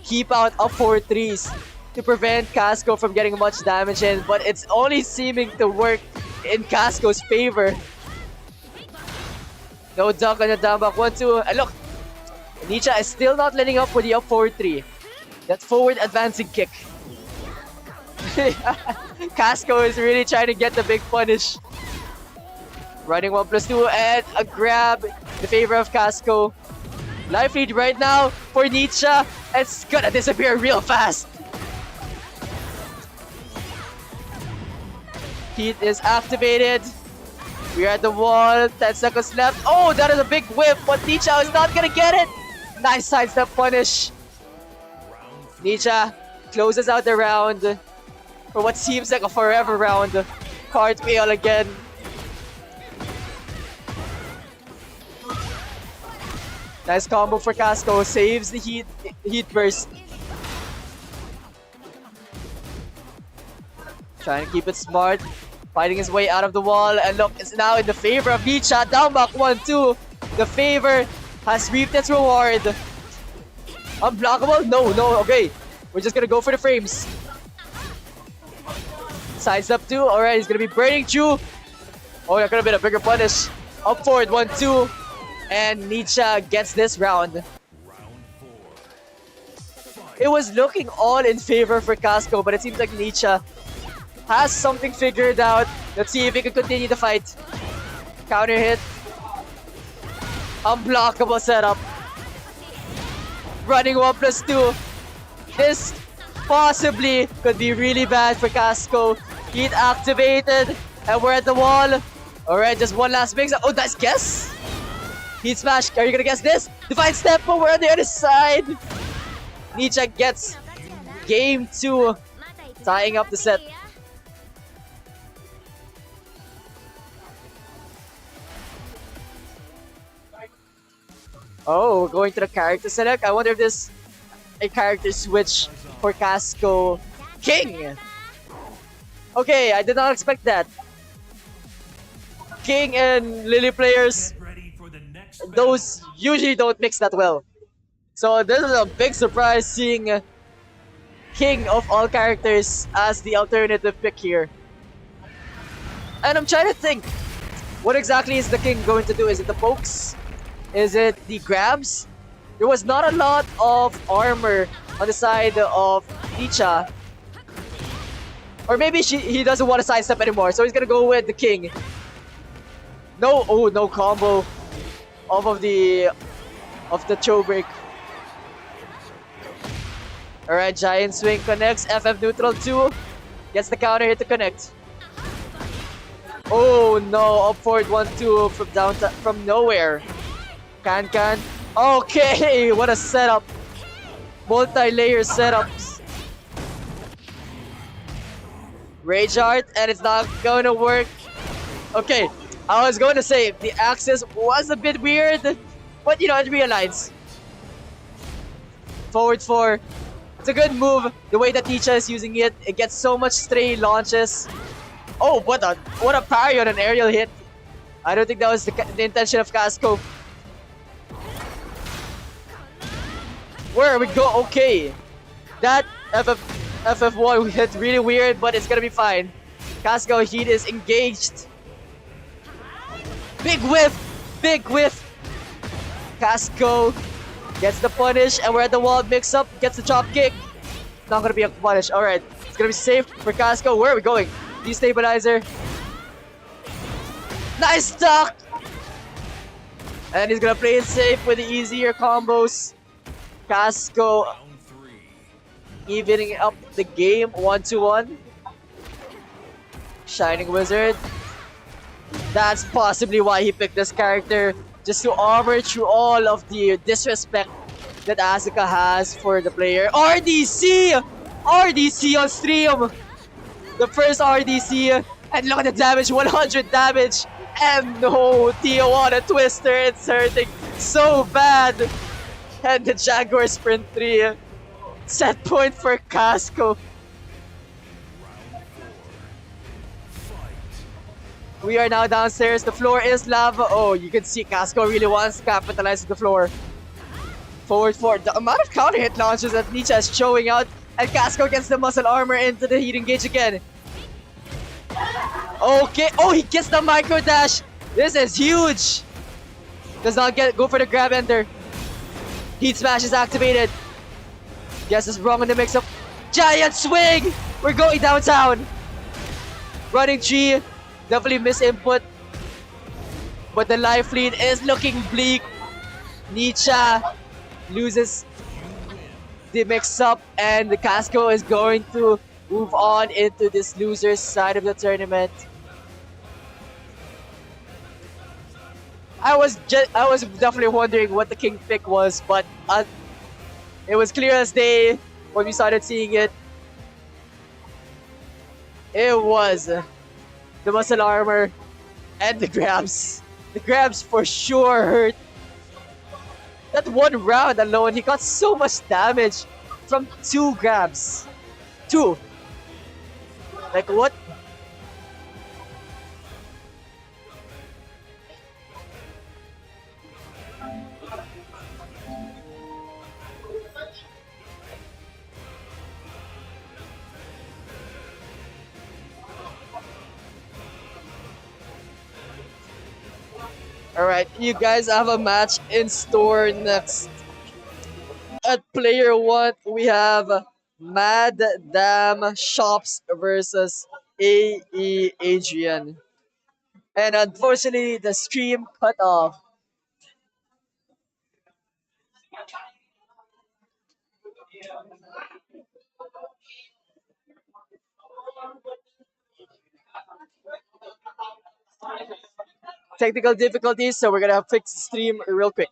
keep out up 4-3s to prevent Casco from getting much damage in, but it's only seeming to work in Casco's favor. No duck on the down back 1-2. And look, Nietzsche is still not letting up with the up forward 3. That forward advancing kick. Casco is really trying to get the big punish. Running 1+2 and a grab in favor of Casco. Life lead right now for Nietzsche. It's gonna disappear real fast. Heat is activated. We're at the wall. 10 seconds left. Oh, that is a big whip, but Nietzsche is not gonna get it. Nice sidestep punish. Nietzsche closes out the round for what seems like a forever round. Cartwheel again. Nice combo for Casco. Saves the heat burst. Trying to keep it smart. Fighting his way out of the wall. And look, it's now in the favor of Nietzsche. Down back 1-2. The favor has reaped its reward. Unblockable? No, okay. We're just gonna go for the frames. Sidestep 2. Alright, he's gonna be burning through. Oh, that could have been a bigger punish. Up forward 1-2. And Nietzsche gets this round. It was looking all in favor for Casco, but it seems like Nietzsche has something figured out. Let's see if he can continue the fight. Counter hit. Unblockable setup. Running 1+2. This possibly could be really bad for Casco. Heat activated. And we're at the wall. Alright, just one last mix. Oh, nice guess. Heat smash. Are you gonna guess this? Divine step, but we're on the other side. Nietzsche gets game 2. Tying up the set. Oh, going to the character select. I wonder if this a character switch for Casco. King! Okay, I did not expect that. King and Lily players, those usually don't mix that well. So this is a big surprise seeing King of all characters as the alternative pick here. And I'm trying to think, what exactly is the King going to do? Is it the pokes? Is it the grabs? There was not a lot of armor on the side of Nietzsche. Or maybe he doesn't want to sidestep anymore, so he's gonna go with the King. No, oh, no combo off of the choke break. Alright, giant swing connects. FF neutral 2 gets the counter hit to connect. Oh no, up forward 1-2 from nowhere. Can. Okay, what a setup. Multi-layer setups. Rage Art, and it's not going to work. Okay, I was going to say the axis was a bit weird, but you know, it realigns. Forward 4. It's a good move. The way that Nietzsche is using it, it gets so much stray launches. Oh, what a parry on an aerial hit. I don't think that was the intention of Casco. Where we go? Okay. That FF1 hit really weird, but it's gonna be fine. Casco Heat is engaged. Big whiff! Big whiff! Casco gets the punish, and we're at the wall. Mix up, gets the chop kick. Not gonna be a punish. Alright. It's gonna be safe for Casco. Where are we going? Destabilizer. Nice stock! And he's gonna play it safe with the easier combos. Casco evening up the game 1-1. Shining Wizard. That's possibly why he picked this character. Just to armor through all of the disrespect that Asuka has for the player. RDC! RDC on stream! The first RDC. And look at the damage, 100 damage. And no, Tijuana Twister, it's hurting so bad. And the Jaguar Sprint 3. Set point for Casco. We are now downstairs. The floor is lava. Oh, you can see Casco really wants to capitalize on the floor. Forward 4. The amount of counter hit launches that Nietzsche is showing out. And Casco gets the muscle armor into the heat engage again. Okay. Oh, he gets the micro dash. This is huge. Does not go for the grab enter. Heat Smash is activated. Guess is wrong in the mix-up. Giant swing! We're going downtown. Running tree. Definitely miss input. But the life lead is looking bleak. Nietzsche loses the mix-up, and the Casco is going to move on into this loser's side of the tournament. I was definitely wondering what the king pick was, but it was clear as day when we started seeing it. It was the muscle armor and the grabs. The grabs for sure hurt. That one round alone, he got so much damage from 2 grabs. 2. Like what? Alright, you guys have a match in store next. At player 1, we have Mad Dam Shops versus AE Adrian. And unfortunately, the stream cut off. Technical difficulties, so we're gonna fix the stream real quick.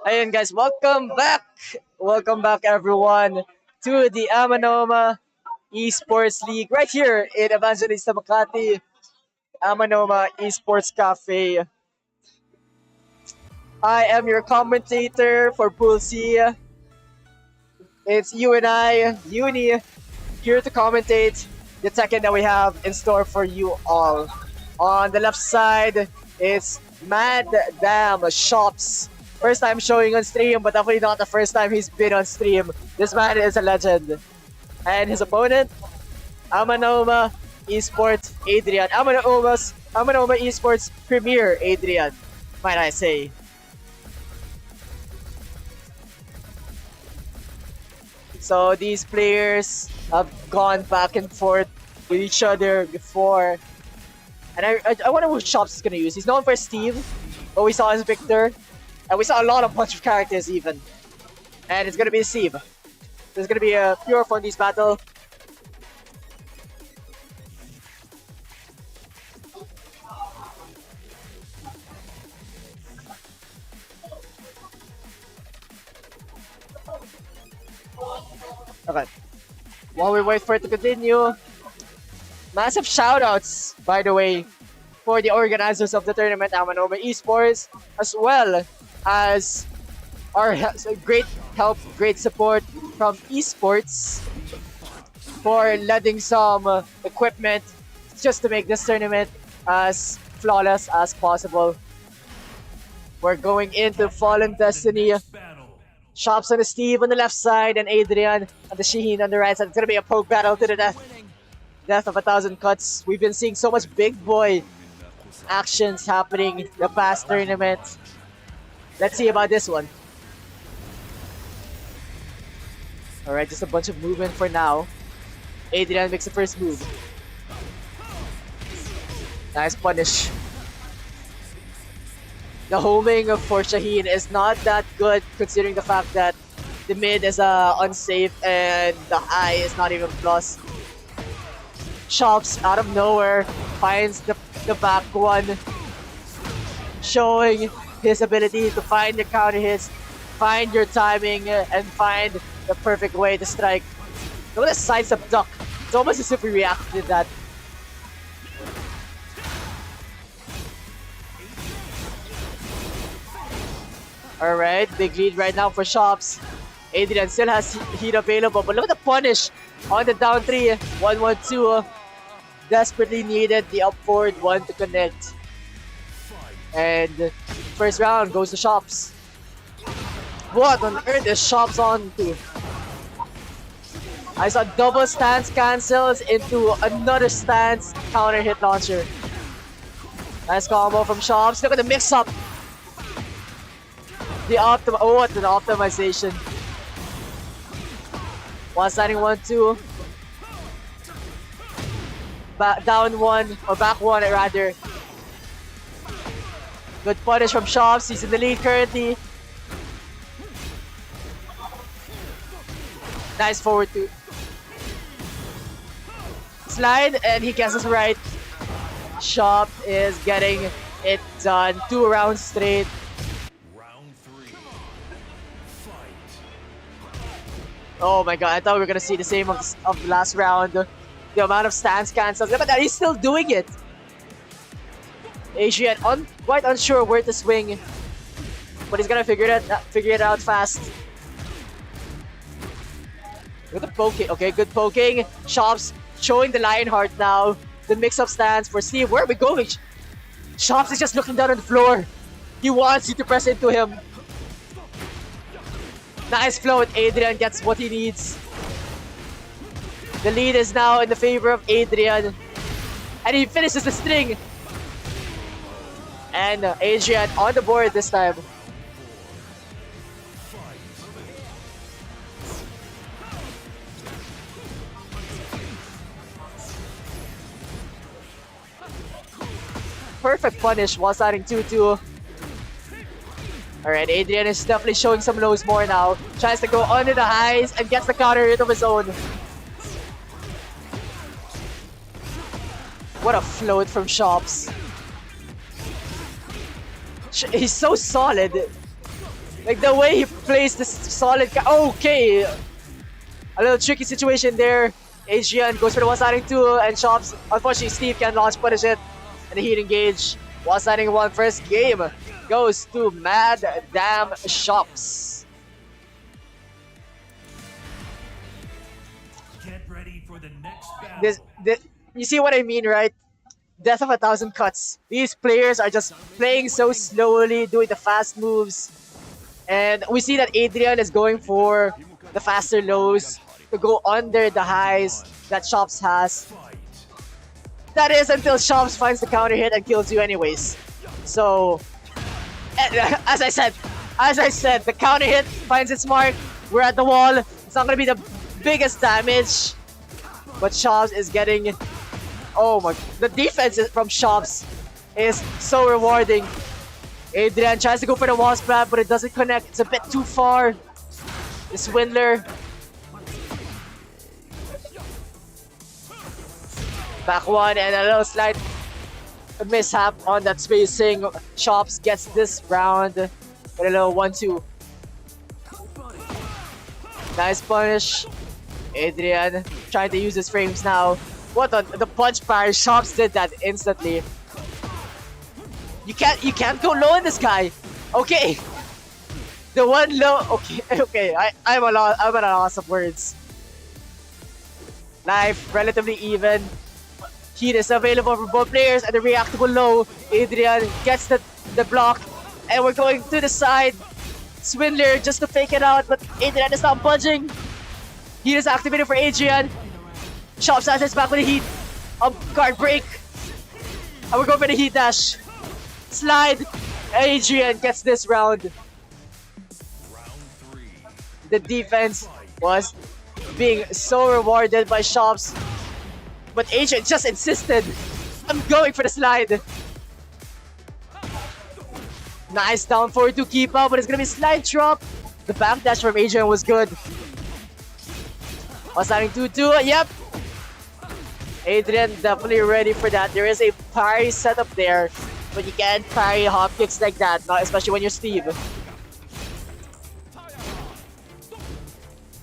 Ayun guys, welcome back! Welcome back everyone to the Amanoma Esports League right here in Evangelista Makati. Amanoma Esports Cafe. I am your commentator for Pool C. It's you and I, Uni, here to commentate the Tekken that we have in store for you all. On the left side, it's Mad Damn Shops. First time showing on stream, but definitely not the first time he's been on stream. This man is a legend. And his opponent, Amanoma Esports Adrian. Amanoma Esports Premier Adrian, might I say. So these players have gone back and forth with each other before. And I wonder what Shops is going to use. He's known for Steve, but we saw his Victor. And we saw a bunch of characters even. And it's going to be Steve. There's going to be a pure Fundies battle. Okay. While we wait for it to continue, massive shoutouts, by the way, for the organizers of the tournament, Amanoma Esports, as well as our great help, great support from esports for lending some equipment just to make this tournament as flawless as possible. We're going into Fallen Destiny. Shops on the Steve on the left side and Adrian and the Shiheen on the right side. It's gonna be a poke battle to the death. Death of 1,000 cuts. We've been seeing so much big boy actions happening the past tournament. Let's see about this one. Alright, just a bunch of movement for now. Adrian makes the first move. Nice punish. The homing for Shaheen is not that good considering the fact that the mid is unsafe and the high is not even plus. Shops out of nowhere finds the back one, showing his ability to find the counter hits, find your timing, and find the perfect way to strike. Look at the sidestep duck. It's almost as if we reacted to that. Alright, big lead right now for Shops. Adrian still has heat available, but look at the punish on the down 3. 1-1-2. Desperately needed the up forward one to connect. And first round goes to Shops. What on earth is Shops on to? I saw double stance cancels into another stance counter hit launcher. Nice combo from Shops. Look at the mix up. The optimization. One standing 1-2. Down 1 or back 1 rather. Good punish from Shops. He's in the lead currently. Nice forward 2. Slide and he guesses right. Shop is getting it done. 2 rounds straight. Oh my god, I thought we were gonna see the same of the last round. The amount of stance cancels. But he's still doing it. Adrian quite unsure where to swing. But he's gonna figure it out fast. Look at the poking. Okay, good poking. Shops showing the Lionheart now. The mix-up stance for Steve. Where are we going? Shops is just looking down on the floor. He wants you to press into him. Nice float. Adrian gets what he needs. The lead is now in the favor of Adrian. And he finishes the string. And Adrian on the board this time. Perfect punish while starting 2-2. Alright, Adrian is definitely showing some lows more now. Tries to go under the highs and gets the counter hit of his own. What a float from Shops. He's so solid. Like the way he plays this solid. Okay. A little tricky situation there. Adrian goes for the one-siding 2 and Shops. Unfortunately, Steve can launch punish it. And the heat engage. While signing one first game goes to Mad Damn Shops. Get ready for the next battle. This, you see what I mean, right? Death of a thousand cuts. These players are just playing so slowly, doing the fast moves. And we see that Adrian is going for the faster lows to go under the highs that Shops has. Fight. That is until Shops finds the counter hit and kills you anyways. So, as I said, the counter hit finds its mark. We're at the wall. It's not gonna be the biggest damage, but Shops is getting. Oh my! The defense from Shops is so rewarding. Adrian tries to go for the wall splat, but it doesn't connect. It's a bit too far. The Swindler. Back one and a little slight mishap on that spacing. Shops gets this round with a little 1-2. Nice punish. Adrian trying to use his frames now. What the punch fire. Shops did that instantly. You can't go low in this guy. Okay. The one low. Okay. I'm at a loss of words. Life relatively even. Heat is available for both players and the reactable low. Adrian gets the block and we're going to the side. Swindler just to fake it out, but Adrian is not budging. Heat is activated for Adrian. Shops has his back with the heat. Guard break. And we're going for the heat dash. Slide. Adrian gets this round. Round 3. The defense was being so rewarded by Shops. But Adrian just insisted. I'm going for the slide. Nice down forward to keep up, but it's gonna be a slide drop. The backdash from Adrian was good. Sliding 2-2, yep. Adrian definitely ready for that. There is a parry setup there, but you can't parry hop kicks like that, not especially when you're Steve.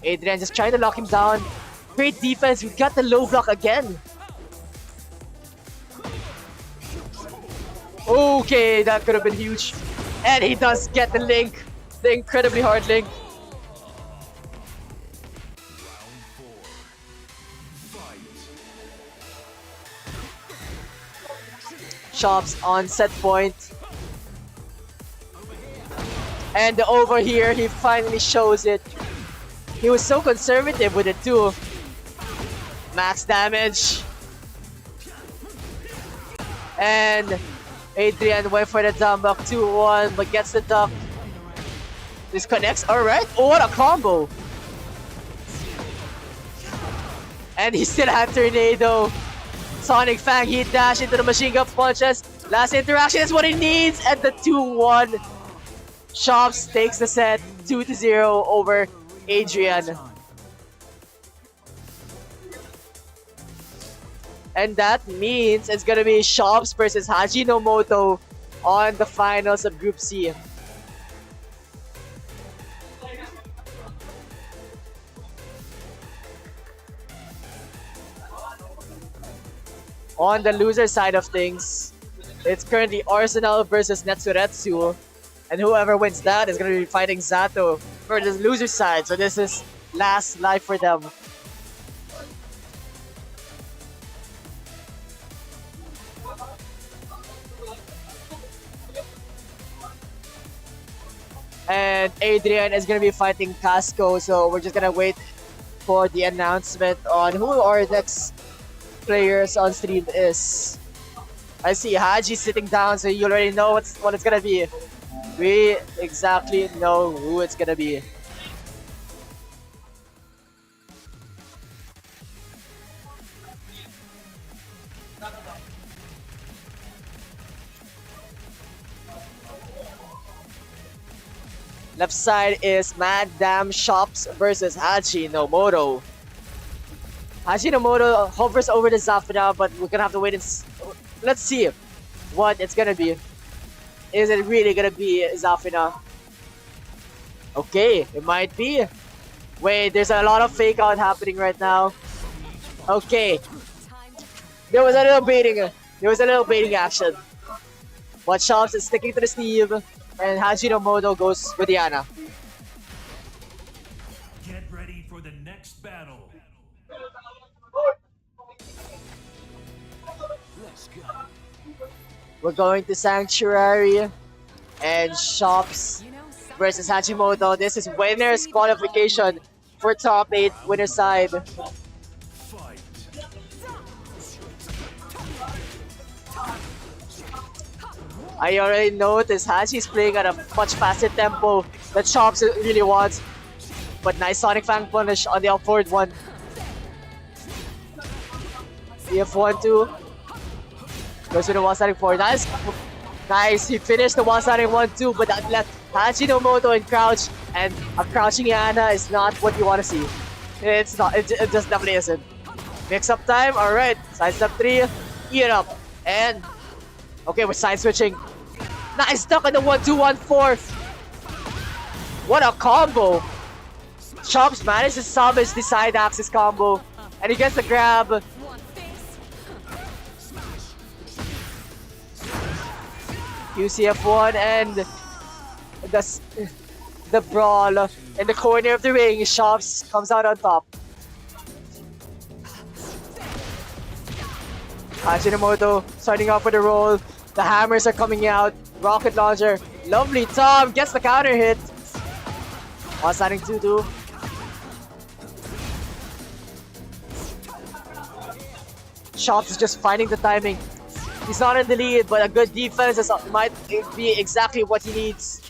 Adrian just trying to lock him down. Great defense, we got the low block again. Okay, that could have been huge. And he does get the link. The incredibly hard link. Shops on set point. And over here, he finally shows it. He was so conservative with it too. Max damage. And Adrian went for the down block 2-1, but gets the duck. This connects, alright. Oh, what a combo. And he still had Tornado. Sonic Fang heat dash into the machine gun punches. Last interaction is what he needs, and the 2-1. Shops takes the set 2-0 over Adrian. And that means it's gonna be Shops versus Hajinomoto on the finals of Group C. On the loser side of things, it's currently Arsenal versus Netsuretsu. And whoever wins that is going to be fighting Zato for the loser side. So this is last life for them. And Adrian is going to be fighting Casco. So we're just going to wait for the announcement on who our next players on stream is. I see Haji sitting down, so you already know what it's gonna be. We exactly know who it's gonna be. Left side is Mad Damn Shops versus Hajinomoto. Hajinomoto hovers over the Zafina, but we're gonna have to wait and let's see what it's gonna be. Is it really gonna be Zafina? Okay, it might be. Wait, there's a lot of fake out happening right now. Okay. There was a little baiting. There was a little baiting action. But Shops is sticking to the Steve, and Hajinomoto goes with Diana. Get ready for the next battle. Let's go. We're going to Sanctuary and Shops You know, versus Hajimoto. This is winner's qualification for top 8 winner side. Fight. I already noticed Hachi's playing at a much faster tempo that Shops really wants. But nice Sonic Fang punish on the upward one. CF1 2. Goes with the one-siding 4. Nice. He finished the one-siding 1-2, but that left Hajinomoto in crouch, and a crouching Yana is not what you want to see. It's not. It just definitely isn't. Mix-up time. All right. Side step 3. Eat it up. And okay, we're side switching. Nice, stuck in the 1-2-1-4. What a combo! Chops managed to salvage the side axis combo, and he gets the grab. one face. UCF1 and the brawl in the corner of the ring. Chops comes out on top. Hajinomoto starting off with a roll. The hammers are coming out. Rocket launcher. Lovely Tom gets the counter hit. One-siding 2-2. Shops is just finding the timing. He's not in the lead, but a good defense might be exactly what he needs.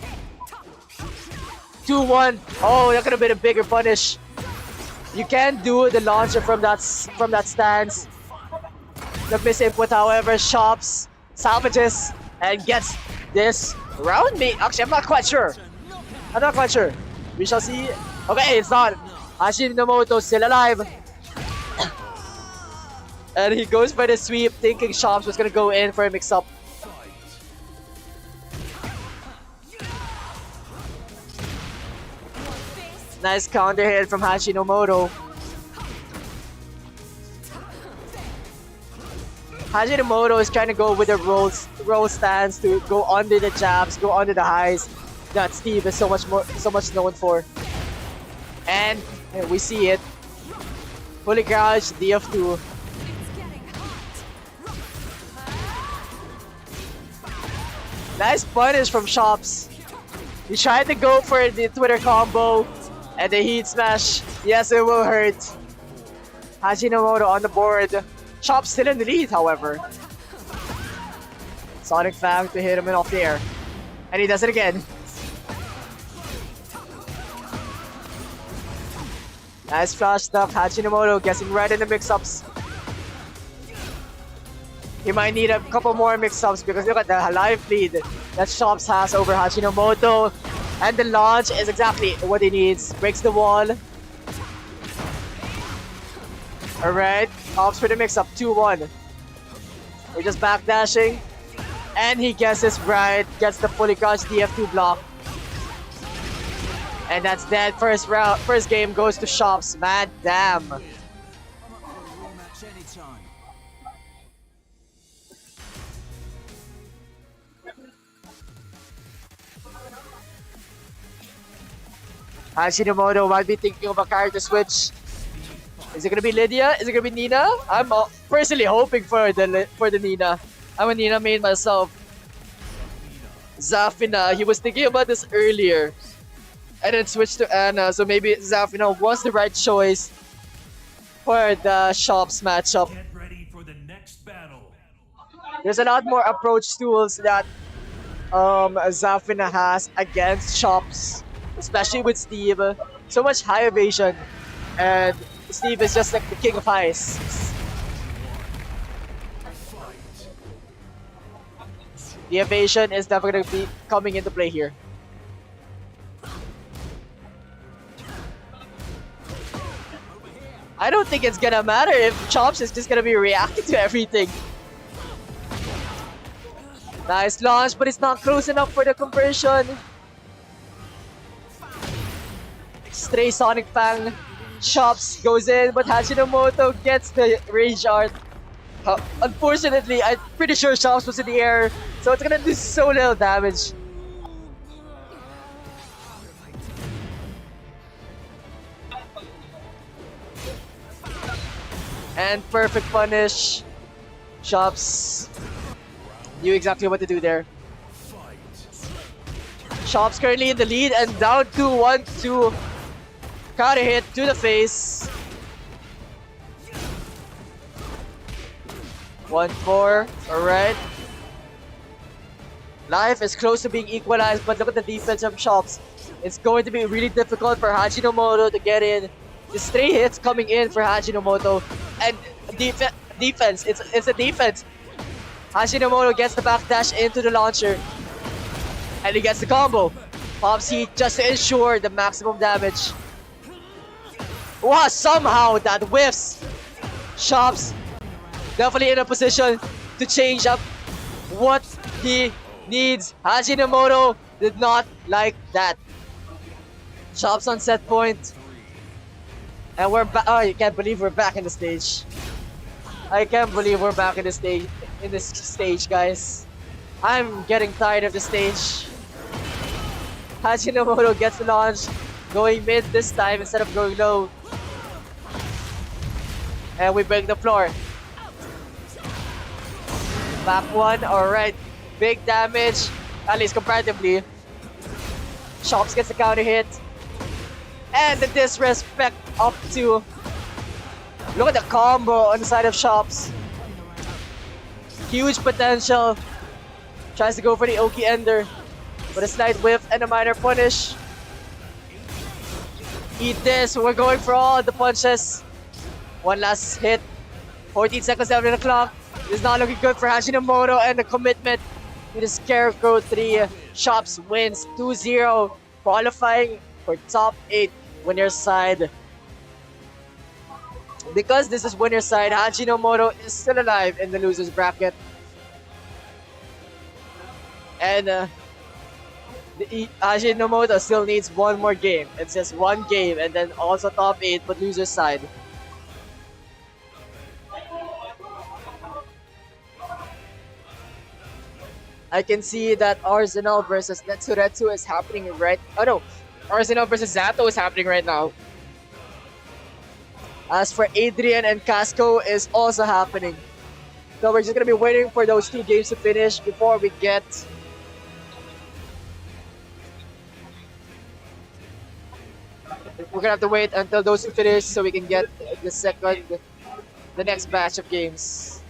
2-1. Oh, that could have been a bigger punish. You can't do the launcher from that stance. The misinput, however, Shops salvages and gets this round. Actually, I'm not quite sure. We shall see. Okay, it's not. Hajinomoto still alive. And he goes for the sweep, thinking Shops was gonna go in for a mix-up. Nice counter hit from Hajinomoto. Hajinomoto is trying to go with the roll stance to go under the jabs, go under the highs that Steve is so much known for. And we see it. Fully crouched, DF2. Nice punish from Shops. He tried to go for the Twitter combo and the heat smash. Yes, it will hurt. Hajinomoto on the board. Shops still in the lead, however. Sonic Fang to hit him in off the air. And he does it again. Nice flash stuff. Hajinomoto guessing right in the mix-ups. He might need a couple more mix-ups because look at the live lead that Shops has over Hajinomoto. And the launch is exactly what he needs. Breaks the wall. Alright, opts for the mix-up, 2-1. We're just backdashing. And he guesses right, gets the fully crouched DF2 block. And that's dead. First game goes to Shops. Man, damn. Hajinomoto might be thinking of a character switch. Is it gonna be Lydia? Is it gonna be Nina? I'm personally hoping for the Nina. I'm a Nina main myself. Zafina, he was thinking about this earlier. And then switched to Anna, so maybe Zafina was the right choice for the Shops matchup. Get ready for the next battle. There's a lot more approach tools that Zafina has against Shops, especially with Steve. So much high evasion, and Steve is just like the king of highs. The evasion is definitely going to be coming into play here. I don't think it's gonna matter if Chops is just gonna be reacting to everything. Nice launch, but it's not close enough for the conversion. Stray Sonic Fang. Chops goes in, but Hajinomoto gets the rage art. Unfortunately, I'm pretty sure Shops was in the air, so it's gonna do so little damage. And perfect punish. Shops knew exactly what to do there. Shops currently in the lead and down to 1-2. Counter hit to the face. 1-4. Alright. Life is close to being equalized, but look at the defense of Shops. It's going to be really difficult for Hajinomoto to get in. The stray hits coming in for Hajinomoto. And defense, it's a defense. Hajinomoto gets the backdash into the launcher. And he gets the combo. Pops heat just to ensure the maximum damage. Wow, somehow that whiffs. Shops definitely in a position to change up what he needs. Hajinomoto did not like that. Shops on set point. And we're back. Oh, I can't believe we're back in the stage. I can't believe we're back in the stage. In this stage, guys. I'm getting tired of the stage. Hajinomoto gets the launch, going mid this time instead of going low. And we break the floor. Back one, alright. Big damage, at least comparatively. Shops gets the counter hit. And the disrespect up to... Look at the combo on the side of Shops. Huge potential. Tries to go for the Oki Ender. With a slight whiff and a minor punish. Eat this, we're going for all the punches. One last hit. 14 seconds left on the clock. It's not looking good for Hajinomoto and the commitment to the Scarecrow 3. Shops wins 2-0, qualifying for top 8 winner's side. Because this is winner's side, Hajinomoto is still alive in the loser's bracket. And Hajinomoto still needs one more game. It's just one game and then also top 8 but loser's side. I can see that Arsenal versus Netsuretsu is happening right... Oh no! Arsenal versus Zato is happening right now. As for Adrian and Casco is also happening. So we're just gonna be waiting for those two games to finish before we get... We're gonna have to wait until those two finish so we can get the next batch of games.